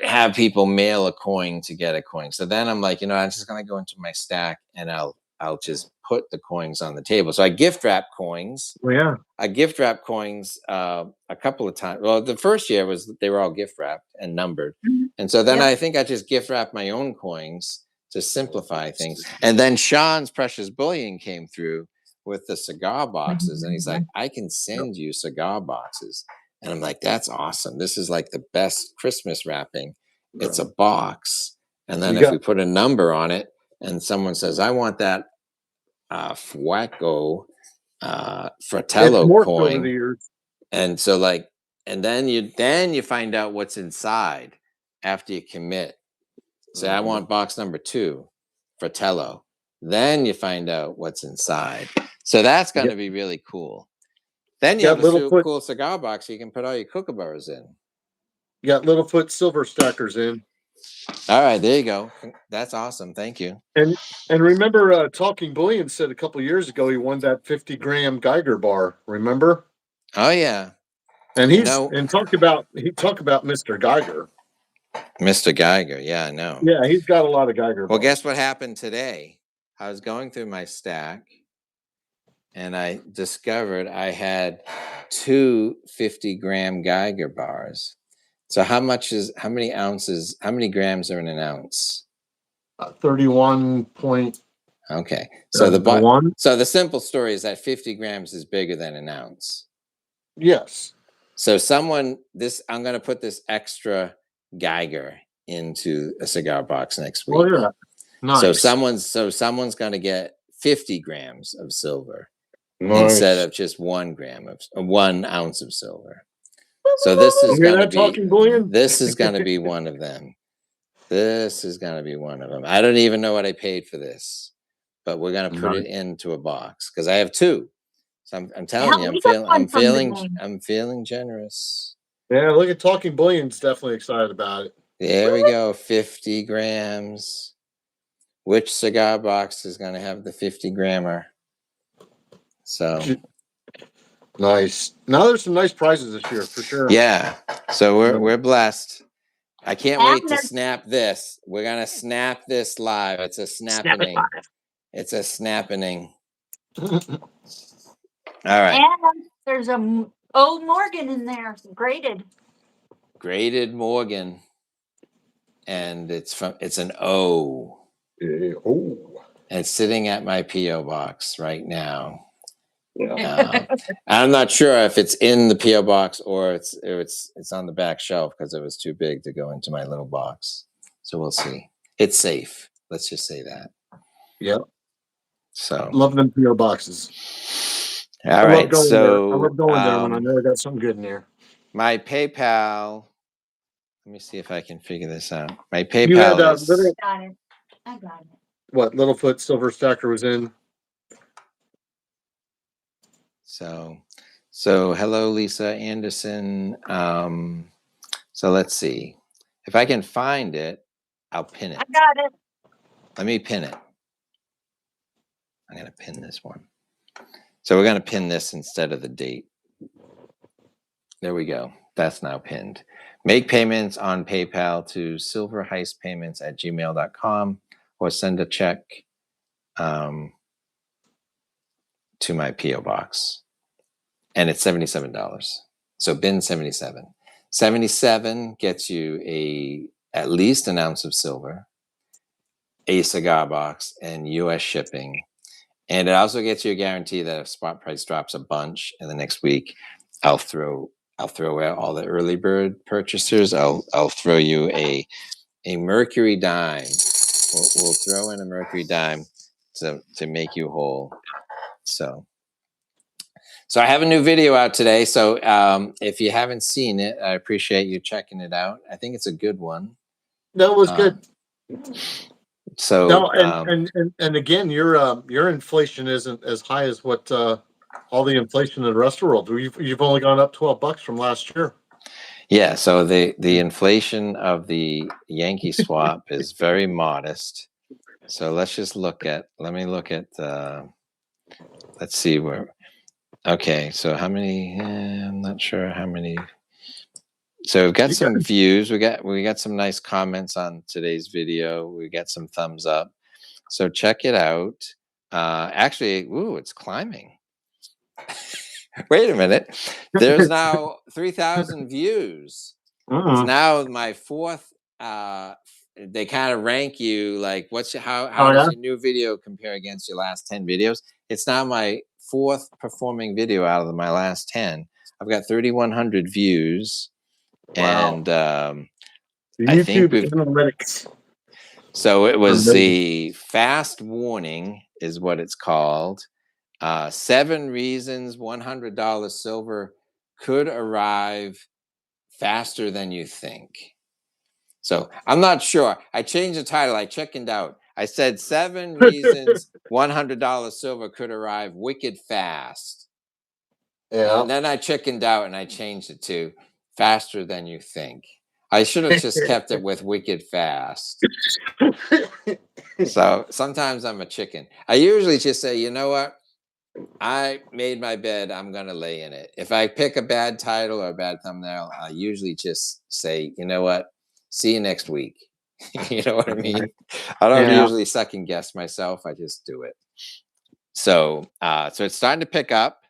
have people mail a coin to get a coin. So then I'm like, I'm just going to go into my stack, and I'll just put the coins on the table. So I gift wrap coins. Oh, yeah. I gift wrap coins a couple of times. Well, the first year they were all gift wrapped and numbered. Mm-hmm. And so then I think I just gift wrapped my own coins to simplify things. And then Sean's Precious Bullion came through with the cigar boxes. And he's like, I can send you cigar boxes. And I'm like, that's awesome. This is like the best Christmas wrapping. It's a box. And then if we put a number on it, and someone says, I want that Fueco Fratello coin. And so and then you find out what's inside after you commit. Say, I want box number 2, Fratello. Then you find out what's inside. So that's going to be really cool. Then you have a cool cigar box you can put all your kookaburras in. You got Littlefoot silver stackers in. All right, there you go. That's awesome. Thank you. And remember, Talking Bullion said a couple of years ago he won that 50-gram Geiger bar. Remember? Oh yeah. And You he know, talked about Mr. Geiger. Mr. Geiger. Yeah, I know. Yeah, he's got a lot of Geiger Well, bars. guess what happened today? I was going through my stack and I discovered I had 2 50-gram Geiger bars. So how many ounces, how many grams are in an ounce? 31 point. Okay. So one. So the simple story is that 50 grams is bigger than an ounce. Yes. So I'm going to put this extra Geiger into a cigar box next week. Oh yeah. Nice. So someone's going to get 50 grams of silver nice. instead of just 1 ounce of silver. So this is going to be Talking Bullion? This is going to be one of them. This is going to be one of them. I don't even know what I paid for this, but we're going to put it into a box because I have 2. So I'm telling you, I'm feeling generous. Yeah, look at Talking Bullion's definitely excited about it. There we go, 50 grams. Which cigar box is going to have the 50-grammer? So nice. Now there's some nice prizes this year for sure. Yeah. So we're blessed. I can't wait to snap this. We're gonna snap this live. It's a snapping. It's a snapping. All right. And there's a old Morgan in there, graded. Graded Morgan, and it's an O. Oh. And it's sitting at my PO box right now. I'm not sure if it's in the PO box or it's on the back shelf because it was too big to go into my little box. So we'll see. It's safe. Let's just say that. Yep. So love them PO boxes. All right. So I love going there when I know I got something good in there. My PayPal. Let me see if I can figure this out. My PayPal is. I got it. What Littlefoot Silver Stacker was in. So hello, Lisa Anderson. So let's see. If I can find it, I'll pin it. I got it. Let me pin it. I'm going to pin this one. So we're going to pin this instead of the date. There we go. That's now pinned. Make payments on PayPal to silverheistpayments@gmail.com or send a check to my P.O. box. And it's $77. So bin 77. 77 gets you at least an ounce of silver, a cigar box, and U.S. shipping. And it also gets you a guarantee that if spot price drops a bunch in the next week, I'll throw out all the early bird purchasers. I'll throw you a Mercury dime. We'll throw in a Mercury dime to make you whole. So I have a new video out today. So if you haven't seen it, I appreciate you checking it out. I think it's a good one. That was good. So no, and again, your inflation isn't as high as what all the inflation in the rest of the world. You've only gone up $12 from last year. Yeah, so the inflation of the Yankee Swap is very modest. So let's look at let's see where. Okay, so how many? I'm not sure how many. So we've got some views. We got some nice comments on today's video. We got some thumbs up. So check it out. Actually, it's climbing. Wait a minute. There's now 3,000 views. It's now my 4th. They kind of rank you like how does your new video compare against your last 10 videos? It's now my 4th performing video out of my last 10. I've got 3,100 views. Wow. And I think analytics. So it was the fast warning is what it's called. 7 reasons $100 silver could arrive faster than you think. So I'm not sure. I changed the title. I chickened out. I said 7 reasons $100 silver could arrive wicked fast. Yeah. And then I chickened out and I changed it to faster than you think. I should have just kept it with wicked fast. So sometimes I'm a chicken. I usually just say, you know what? I made my bed. I'm going to lay in it. If I pick a bad title or a bad thumbnail, I usually just say, you know what? See you next week. You know what I mean? I don't usually second guess myself. I just do it. So, so it's starting to pick up.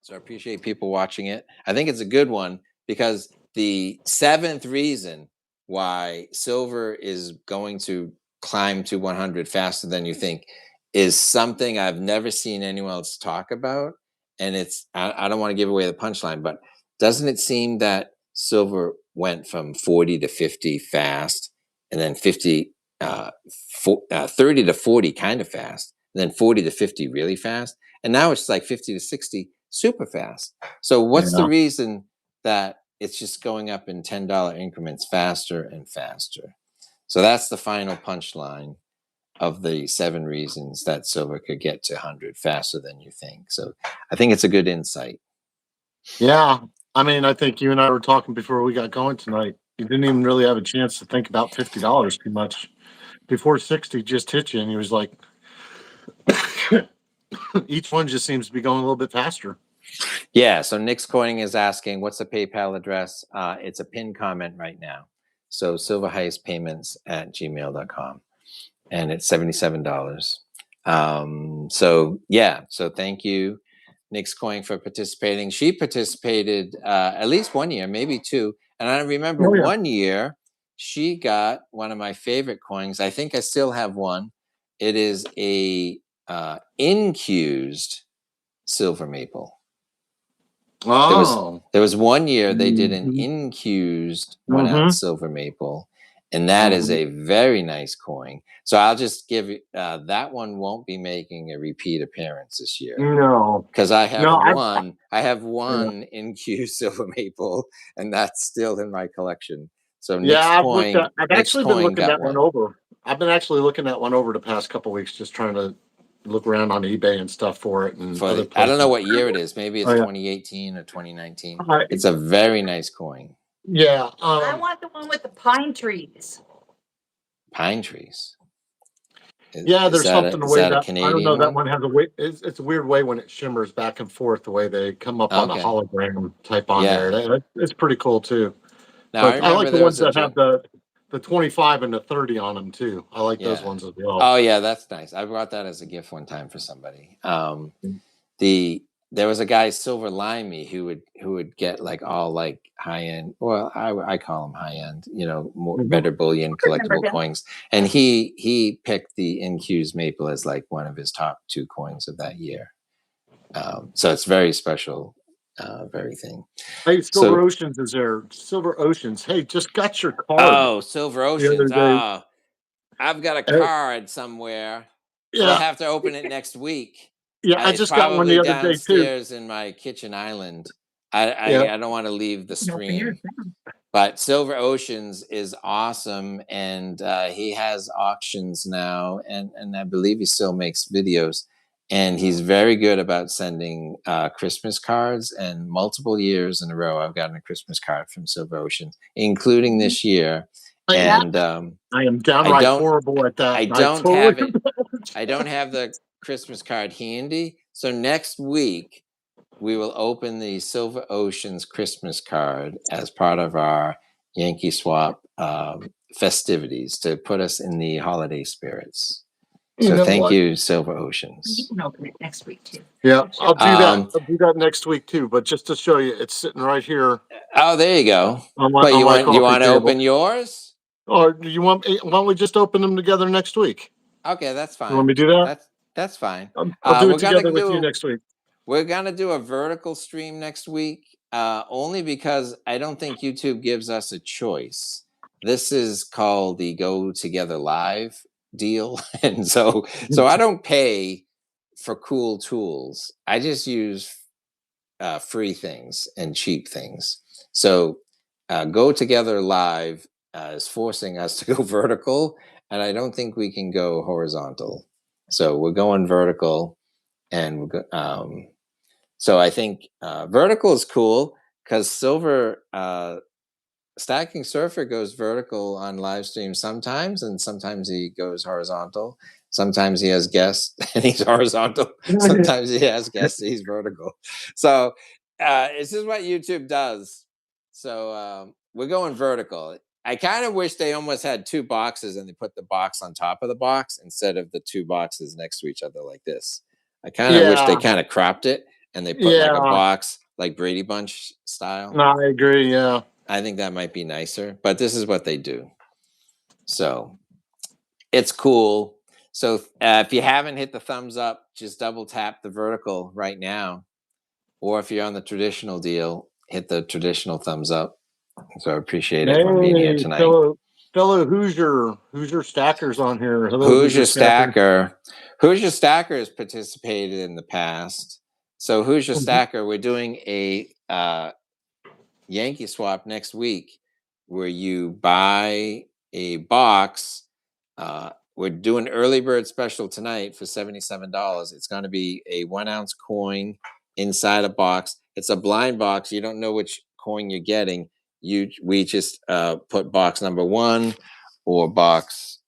So I appreciate people watching it. I think it's a good one because the 7th reason why silver is going to climb to 100 faster than you think is something I've never seen anyone else talk about. And it's, I don't want to give away the punchline, but doesn't it seem that silver went from 40 to 50 fast and then 30 to 40 kind of fast, and then 40 to 50 really fast. And now it's like 50 to 60 super fast. So what's the reason that it's just going up in $10 increments faster and faster? So that's the final punchline of the 7 reasons that silver could get to 100 faster than you think. So I think it's a good insight. Yeah. I mean, I think you and I were talking before we got going tonight. You didn't even really have a chance to think about $50 too much. Before 60 just hit you, and he was like, each one just seems to be going a little bit faster. Yeah. So Nick's Coining is asking, what's the PayPal address? It's a pinned comment right now. So silverheistpayments@gmail.com. And it's $77. So yeah. So thank you, Nick's Coin, for participating. She participated at least 1 year, maybe 2. And I remember 1 year she got one of my favorite coins. I think I still have one. It is a infused silver maple. Oh, there was 1 year they did an infused 1 ounce silver maple, and that is a very nice coin. So I'll just give you that one won't be making a repeat appearance this year. No, because I have one infused silver maple, and that's still in my collection. So I've actually been looking that one over. I've been actually looking that one over the past couple of weeks, just trying to look around on eBay and stuff for it. And I don't know what year it is. Maybe it's 2018 or 2019. It's a very nice coin. Yeah. I want the one with the pine trees. Pine trees. There's something the way that Canadian I don't know. one? That one has a way. It's a weird way when it shimmers back and forth. The way they come up on the hologram type on there. It's pretty cool too. Now, but I like the ones that have the 25 and the 30 on them too. I like those ones as well. Oh yeah, that's nice. I brought that as a gift one time for somebody. There was a guy, Silver Limey, who would get like all like high end. Well, I call them high end. You know, more better bullion collectible coins. And he picked the infused maple as like one of his top 2 coins of that year. So it's very special. Very thing. Hey, Silver Oceans is there. Silver Oceans. Hey, just got your card. Oh, Silver Oceans. I've got a card somewhere. Yeah. I'll have to open it next week. Yeah, I just got one the other day too. Downstairs in my kitchen island. I don't want to leave the stream. But Silver Oceans is awesome, and he has auctions now, and I believe he still makes videos. And he's very good about sending Christmas cards, and multiple years in a row, I've gotten a Christmas card from Silver Ocean, including this year. And I am downright horrible at that. I don't have it. I don't have the Christmas card handy. So next week, we will open the Silver Ocean's Christmas card as part of our Yankee Swap festivities to put us in the holiday spirits. So thank you, Silver Oceans. You can open it next week too. Yeah, I'll do that. I'll do that next week too. But just to show you, it's sitting right here. Oh, there you go. But you want to open yours? Or do you want? Why don't we just open them together next week? Okay, that's fine. You want me to do that? That's fine. I'll do it together with you next week. We're gonna do a vertical stream next week, only because I don't think YouTube gives us a choice. This is called the Go Together Live deal, and so I don't pay for cool tools. I just use free things and cheap things. So Go Together Live is forcing us to go vertical, and I don't think we can go horizontal. So we're going vertical, and so I think vertical is cool because silver Stacking Surfer goes vertical on live stream sometimes, and sometimes he goes horizontal. Sometimes he has guests and he's horizontal. Sometimes he has guests and he's vertical. So this is what YouTube does. So we're going vertical. I kind of wish they almost had two boxes and they put the box on top of the box instead of the two boxes next to each other like this. I kind of wish they kind of cropped it and they put like a box like Brady Bunch style. No, I agree. Yeah. I think that might be nicer, but this is what they do. So it's cool. So if you haven't hit the thumbs up, just double tap the vertical right now. Or if you're on the traditional deal, hit the traditional thumbs up. So I appreciate everyone being here tonight. Fellow Hoosier Stackers on here. Hello, Hoosier Stacker. Hoosier Stacker has participated in the past. So Hoosier Stacker, we're doing a Yankee Swap next week where you buy a box. We're doing early bird special tonight for $77. It's going to be a 1 ounce coin inside a box. It's a blind box. You don't know which coin you're getting. We just put box number 1 or box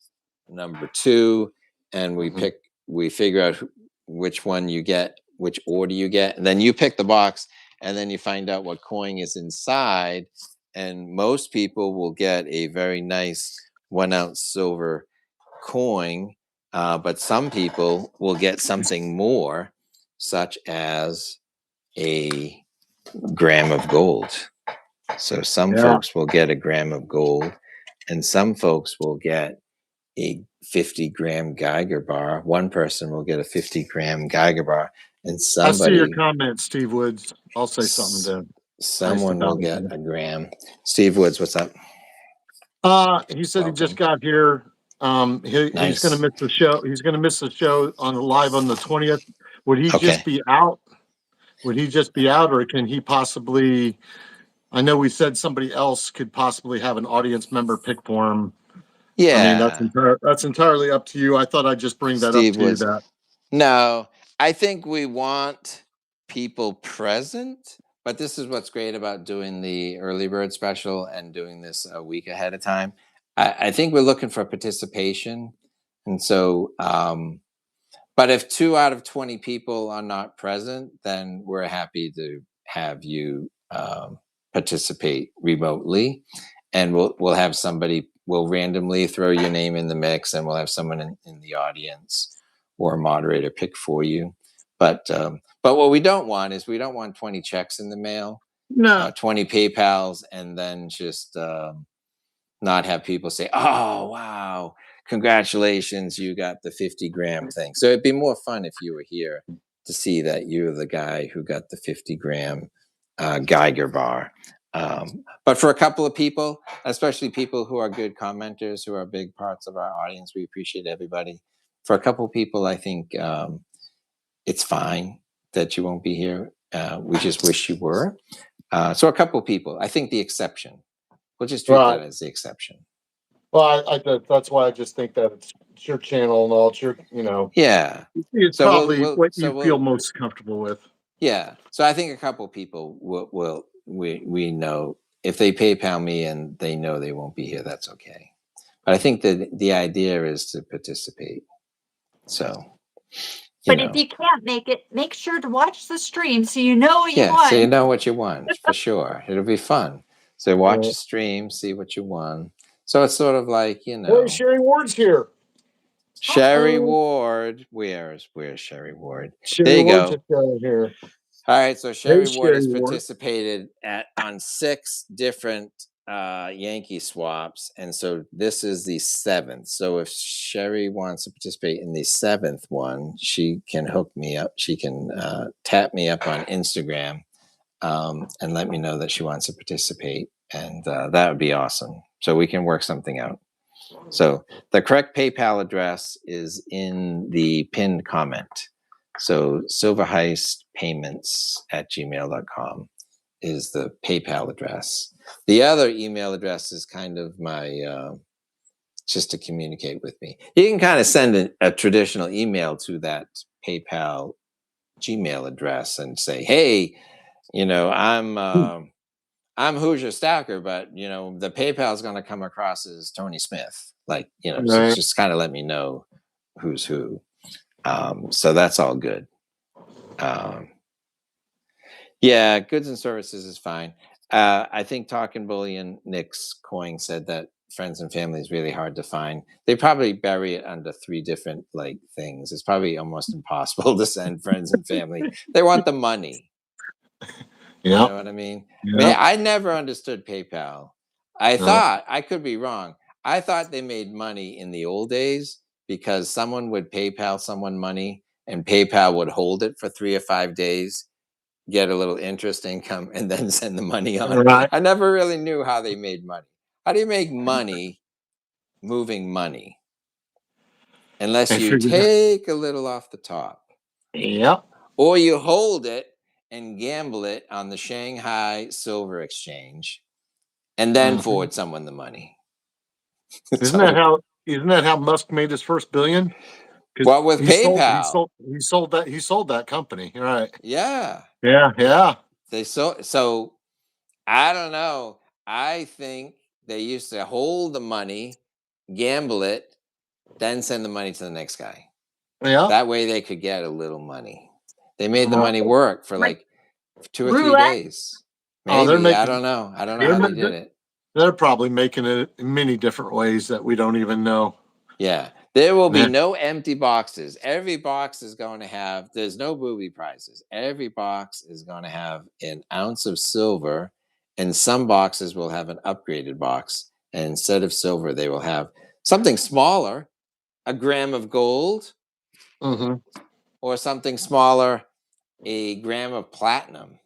number 2, and we figure out which one you get, which order you get, and then you pick the box, and then you find out what coin is inside. And most people will get a very nice 1 ounce silver coin, but some people will get something more, such as a gram of gold. So some folks will get a gram of gold, and some folks will get a 50-gram Geiger bar. One person will get a 50-gram Geiger bar, and somebody. I see your comment, Steve Woods. I'll say something then. Someone will get a gram. Steve Woods, what's up? He said he just got here. He's going to miss the show. He's going to miss the show on live on the 20th. Would he just be out? Would he just be out, or can he possibly? I know we said somebody else could possibly have an audience member pick for him. Yeah, I mean that's entirely up to you. I thought I'd just bring that up to you. No, I think we want people present, but this is what's great about doing the early bird special and doing this a week ahead of time. I think we're looking for participation, and so. But if 2 out of 20 people are not present, then we're happy to have you participate remotely, and we'll have somebody. We'll randomly throw your name in the mix, and we'll have someone in the audience or a moderator pick for you. But what we don't want is 20 checks in the mail, 20 PayPals, and then just not have people say, "Oh, wow, congratulations, you got the 50-gram thing." So it'd be more fun if you were here to see that you're the guy who got the 50-gram Geiger bar. But for a couple of people, especially people who are good commenters, who are big parts of our audience, we appreciate everybody. For a couple of people, I think it's fine that you won't be here. We just wish you were. So a couple of people, I think the exception. We'll just treat that as the exception. Well, that's why I just think that it's your channel and all. It's your, Yeah. It's probably what you feel most comfortable with. Yeah. So I think a couple people we know if they PayPal me and they know they won't be here, that's okay. But I think that the idea is to participate. So. But if you can't make it, make sure to watch the stream so you know what you want. So you know what you want for sure. It'll be fun. So watch the stream, see what you want. So it's sort of like, Hey, Sherry Ward's here. Sherry Ward. Where's Sherry Ward? Sherry Ward's here. All right, so Sherry Ward has participated on 6 different Yankee swaps, and so this is the 7th. So if Sherry wants to participate in the 7th one, she can hook me up. She can tap me up on Instagram and let me know that she wants to participate, and that would be awesome. So we can work something out. So the correct PayPal address is in the pinned comment. So silverheistpayments@gmail.com is the PayPal address. The other email address is kind of my just to communicate with me. You can kind of send a traditional email to that PayPal Gmail address and say, "Hey, I'm I'm Hoosier Stacker, but the PayPal is going to come across as Tony Smith. Like, so Right. just kind of let me know who's who. So that's all good. Yeah, goods and services is fine. I think Talking Bullion, Nick's Coin said that friends and family is really hard to find. They probably bury it under 3 different things. It's probably almost impossible to send friends and family. They want the money. You know what I mean? Man, I never understood PayPal. I thought, I could be wrong, I thought they made money in the old days because someone would PayPal someone money and PayPal would hold it for 3 or 5 days, get a little interest income, and then send the money on. Right. I never really knew how they made money. How do you make money moving money? Unless you take a little off the top. Yep. Or you hold it and gamble it on the Shanghai Silver Exchange and then forward someone the money. Isn't that how Musk made his first billion? Well, with PayPal. He sold that company, right? Yeah. They so I don't know. I think they used to hold the money, gamble it, then send the money to the next guy. Yeah. That way they could get a little money. They made the money work for 2 or 3 days. Maybe. I don't know. I don't know how they did it. They're probably making it in many different ways that we don't even know. Yeah. There will be no empty boxes. Every box is going to have, there's no booby prizes. Every box is going to have an ounce of silver, and some boxes will have an upgraded box. And instead of silver, they will have something smaller, a gram of gold, or something smaller, a gram of platinum,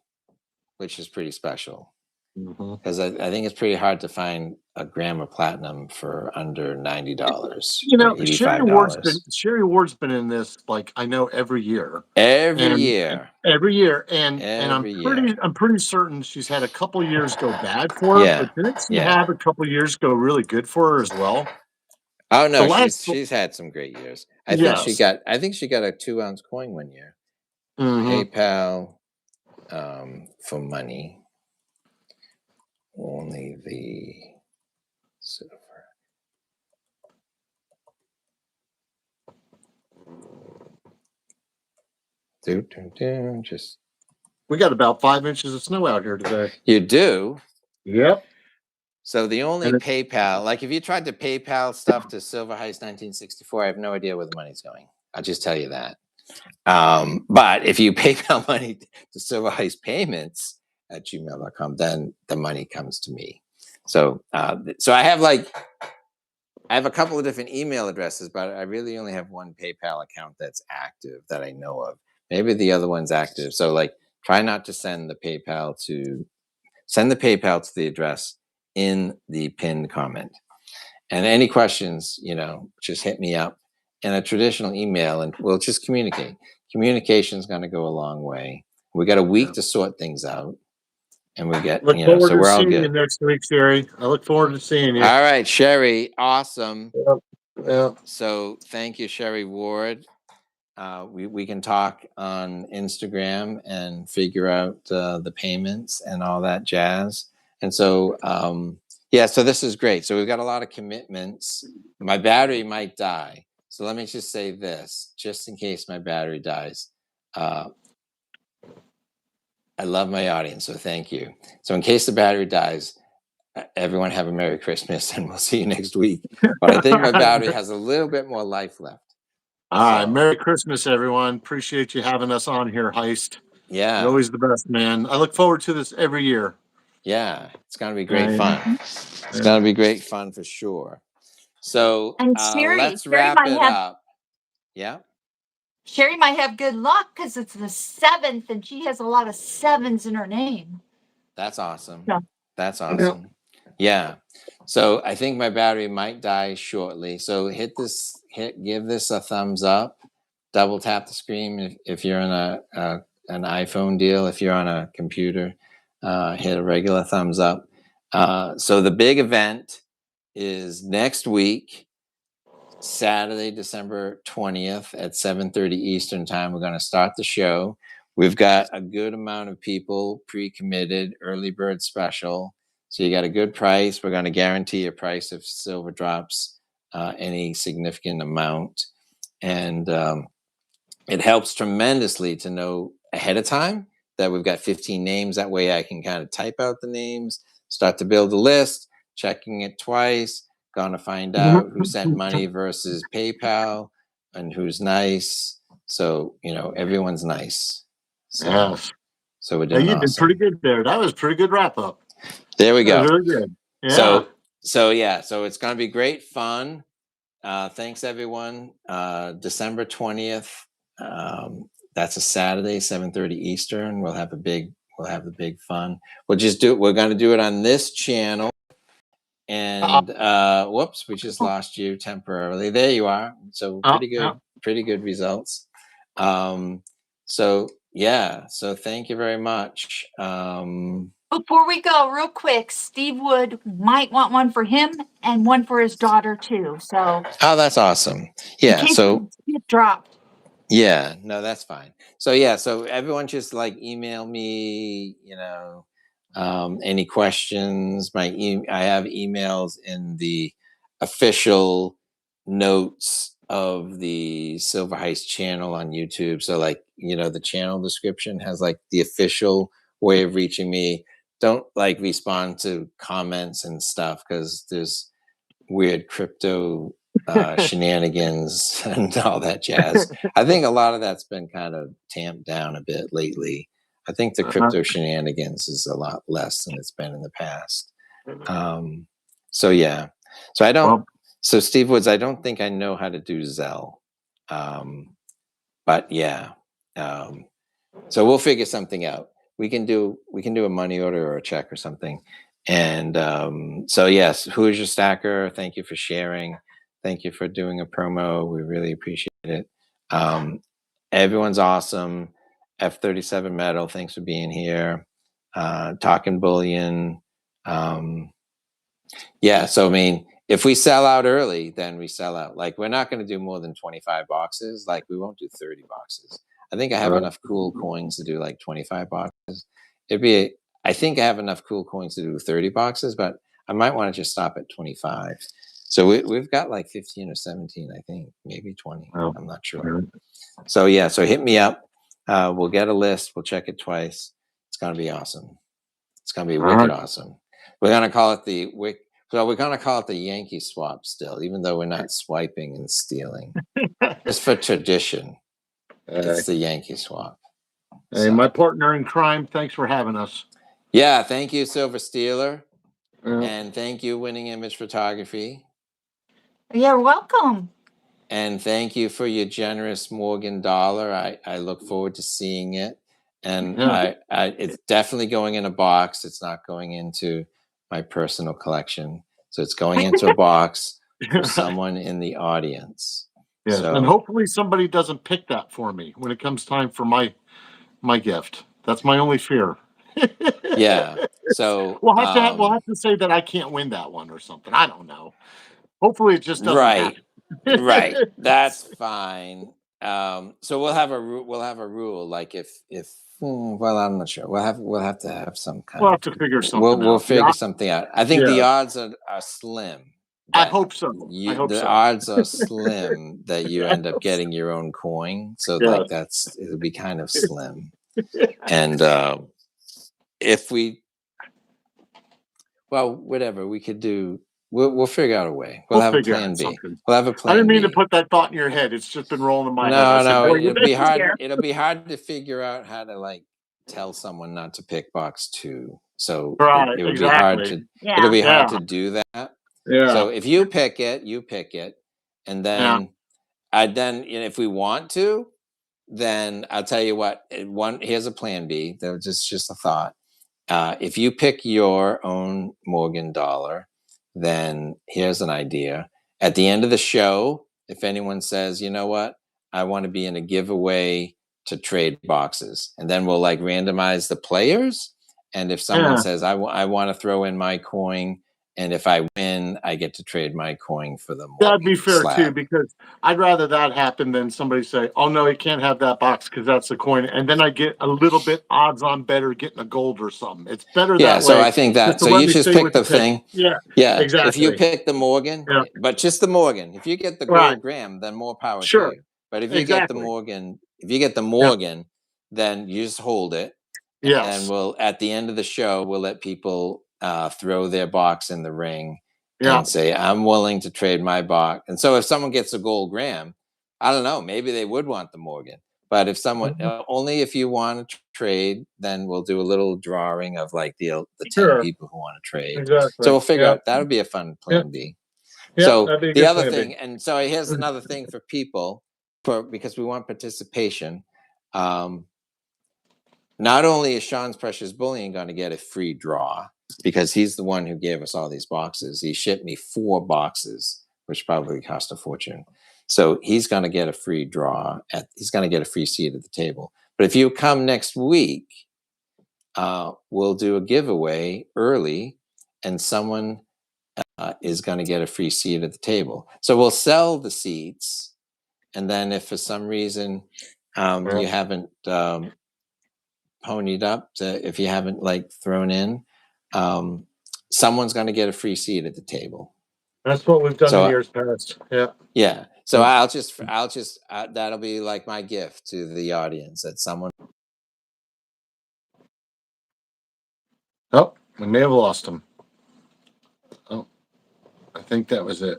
which is pretty special. Because I think it's pretty hard to find a gram of platinum for under $90. Sherry Ward's been in this I know every year. Every year, and I'm pretty certain she's had a couple years go bad for her. Yeah. But didn't she have a couple years go really good for her as well? Oh no, she's had some great years. I think she got a 2-ounce coin one year. PayPal for money. Only the silver. Just we got about 5 inches of snow out here today. You do? Yep. So the only PayPal, if you tried to PayPal stuff to Silver Heist 1964, I have no idea where the money's going. I'll just tell you that. But if you PayPal money to Silver Heist Payments at gmail.com, then the money comes to me. So I have a couple of different email addresses, but I really only have one PayPal account that's active that I know of. Maybe the other one's active. So try not to send the PayPal to the address in the pinned comment. And any questions, just hit me up in a traditional email and we'll just communicate. Communication is going to go a long way. We got a week to sort things out. And we get, so we're all good. You next week, Sherry. I look forward to seeing you. All right, Sherry. Awesome. Yep. So thank you, Sherry Ward. We can talk on Instagram and figure out the payments and all that jazz. And so, so this is great. So we've got a lot of commitments. My battery might die. So let me just say this, just in case my battery dies. I love my audience, so thank you. So in case the battery dies, everyone have a Merry Christmas, and we'll see you next week. But I think my battery has a little bit more life left. All right. Merry Christmas, everyone. Appreciate you having us on here, Heist. Yeah. You're always the best, man. I look forward to this every year. Yeah. It's going to be great fun. It's going to be great fun for sure. So let's wrap it up. Yeah. Sherry might have good luck because it's the 7th and she has a lot of 7s in her name. That's awesome. Yeah. That's awesome. Yeah. So I think my battery might die shortly. So give this a thumbs up. Double tap the screen if you're in an iPhone deal. If you're on a computer, hit a regular thumbs up. So the big event is next week, Saturday, December 20th at 7:30 Eastern time. We're going to start the show. we've got a good amount of people pre-committed, early bird special. So you got a good price. We're going to guarantee a price if silver drops any significant amount. And it helps tremendously to know ahead of time that we've got 15 names. That way I can kind of type out the names, start to build a list, checking it twice, going to find out who sent money versus PayPal and who's nice. So, everyone's nice. So, Yes. so we're doing you did awesome. pretty good there. That was a pretty good wrap up. There we go. Very good. Yeah. So it's going to be great fun. Thanks everyone. December 20th. That's a Saturday, 7:30 Eastern. We'll have the big fun. We're going to do it on this channel. And whoops, we just lost you temporarily. There you are. So pretty good results. So thank you very much. Before we go, real quick, Steve Wood might want one for him and one for his daughter too. So that's awesome. Yeah. So it dropped. Yeah, no, that's fine. So everyone just email me, any questions. I have emails in the official notes of the Silver Heist channel on YouTube. So the channel description has the official way of reaching me. Don't respond to comments and stuff because there's weird crypto shenanigans and all that jazz. I think a lot of that's been kind of tamped down a bit lately. I think the crypto shenanigans is a lot less than it's been in the past. So I don't. So Steve Woods, I don't think I know how to do Zelle, but yeah. So we'll figure something out. We can do a money order or a check or something. And so yes, who is your stacker? Thank you for sharing. Thank you for doing a promo. We really appreciate it. Everyone's awesome. F37 Metal, thanks for being here. Talking Bullion. So if we sell out early, then we sell out. We're not going to do more than 25 boxes. We won't do 30 boxes. I think I have enough cool coins to do 25 boxes. I think I have enough cool coins to do 30 boxes, but I might want to just stop at 25. So we've got 15 or 17, I think, maybe 20. I'm not sure. So hit me up. We'll get a list. We'll check it twice. It's going to be awesome. It's going to be wicked awesome. We're going to call it the Yankee Swap still, even though we're not swiping and stealing. Just for tradition. It's the Yankee Swap. Hey, my partner in crime, thanks for having us. Yeah, thank you, Silver Stealer. And thank you, Winning Image Photography. You're welcome. And thank you for your generous Morgan dollar. I look forward to seeing it. And it's definitely going in a box. It's not going into my personal collection. So it's going into a box for someone in the audience. Yes, and hopefully somebody doesn't pick that for me when it comes time for my gift. That's my only fear. Yeah. So we'll have to say that I can't win that one or something. I don't know. Hopefully it just doesn't happen. Right. That's fine. So we'll have a rule. I'm not sure. We'll have to have some kind. We'll have to figure something out. We'll figure something out. I think the odds are slim. I hope so. The odds are slim that you end up getting your own coin. So it'll be kind of slim. And whatever we could do, we'll figure out a way. We'll have a plan B. We'll have a plan B. I didn't mean to put that thought in your head. It's just been rolling in my head. No, it'll be hard. It'll be hard to figure out how to tell someone not to pick box 2. So it would be hard to. Yeah. It'll be hard to do that. Yeah. So if you pick it, and then if we want to, then I'll tell you what. Here's a plan B. That was just a thought. If you pick your own Morgan dollar, then here's an idea. At the end of the show, if anyone says, you know what, I want to be in a giveaway to trade boxes, and then we'll randomize the players. And if someone says, I want to throw in my coin and if I win, I get to trade my coin for the That'd be Morgan fair too, slab. because I'd rather that happen than somebody say, "Oh no, you can't have that box because that's the coin," and then I get a little bit odds on better getting a gold or something. It's better Yeah, that so way. I think Just that. to So let you me just stay pick with the the pick. thing. Yeah, Yeah, if you exactly. pick the Morgan, Yeah, but just the Morgan. If you get the right. gold gram, then more power to Sure. you. But if you get the Exactly. Morgan, if you get the Yeah. Morgan, then you just hold it, and Yes. we'll at the end of the show we'll let people throw their box in the ring Yeah. and say, I'm willing to trade my box. And so if someone gets a gold gram, I don't know, maybe they would want the Morgan. But if someone only if you want to trade, then we'll do a little drawing of like the 10 Sure. people who want to trade. Exactly. So we'll figure Yeah. out that would be a fun Yeah. plan B. Yeah. So That'd be a the good other plan B. thing, and so here's another thing for people, because we want participation. Not only is Sean's Precious Bullion going to get a free draw because he's the one who gave us all these boxes. He shipped me 4 boxes, which probably cost a fortune. So he's going to get a free draw. He's going to get a free seat at the table. But if you come next week, we'll do a giveaway early, and someone is going to get a free seat at the table. So we'll sell the seats, and then if for some reason you haven't ponied up, if you haven't like thrown in, someone's going to get a free seat at the table. That's what we've done in years past. Yeah. Yeah. So I'll just that'll be like my gift to the audience, that someone. Oh, we may have lost him. Oh, I think that was it.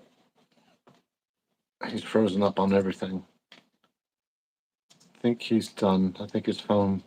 He's frozen up on everything. I think he's done. I think his phone.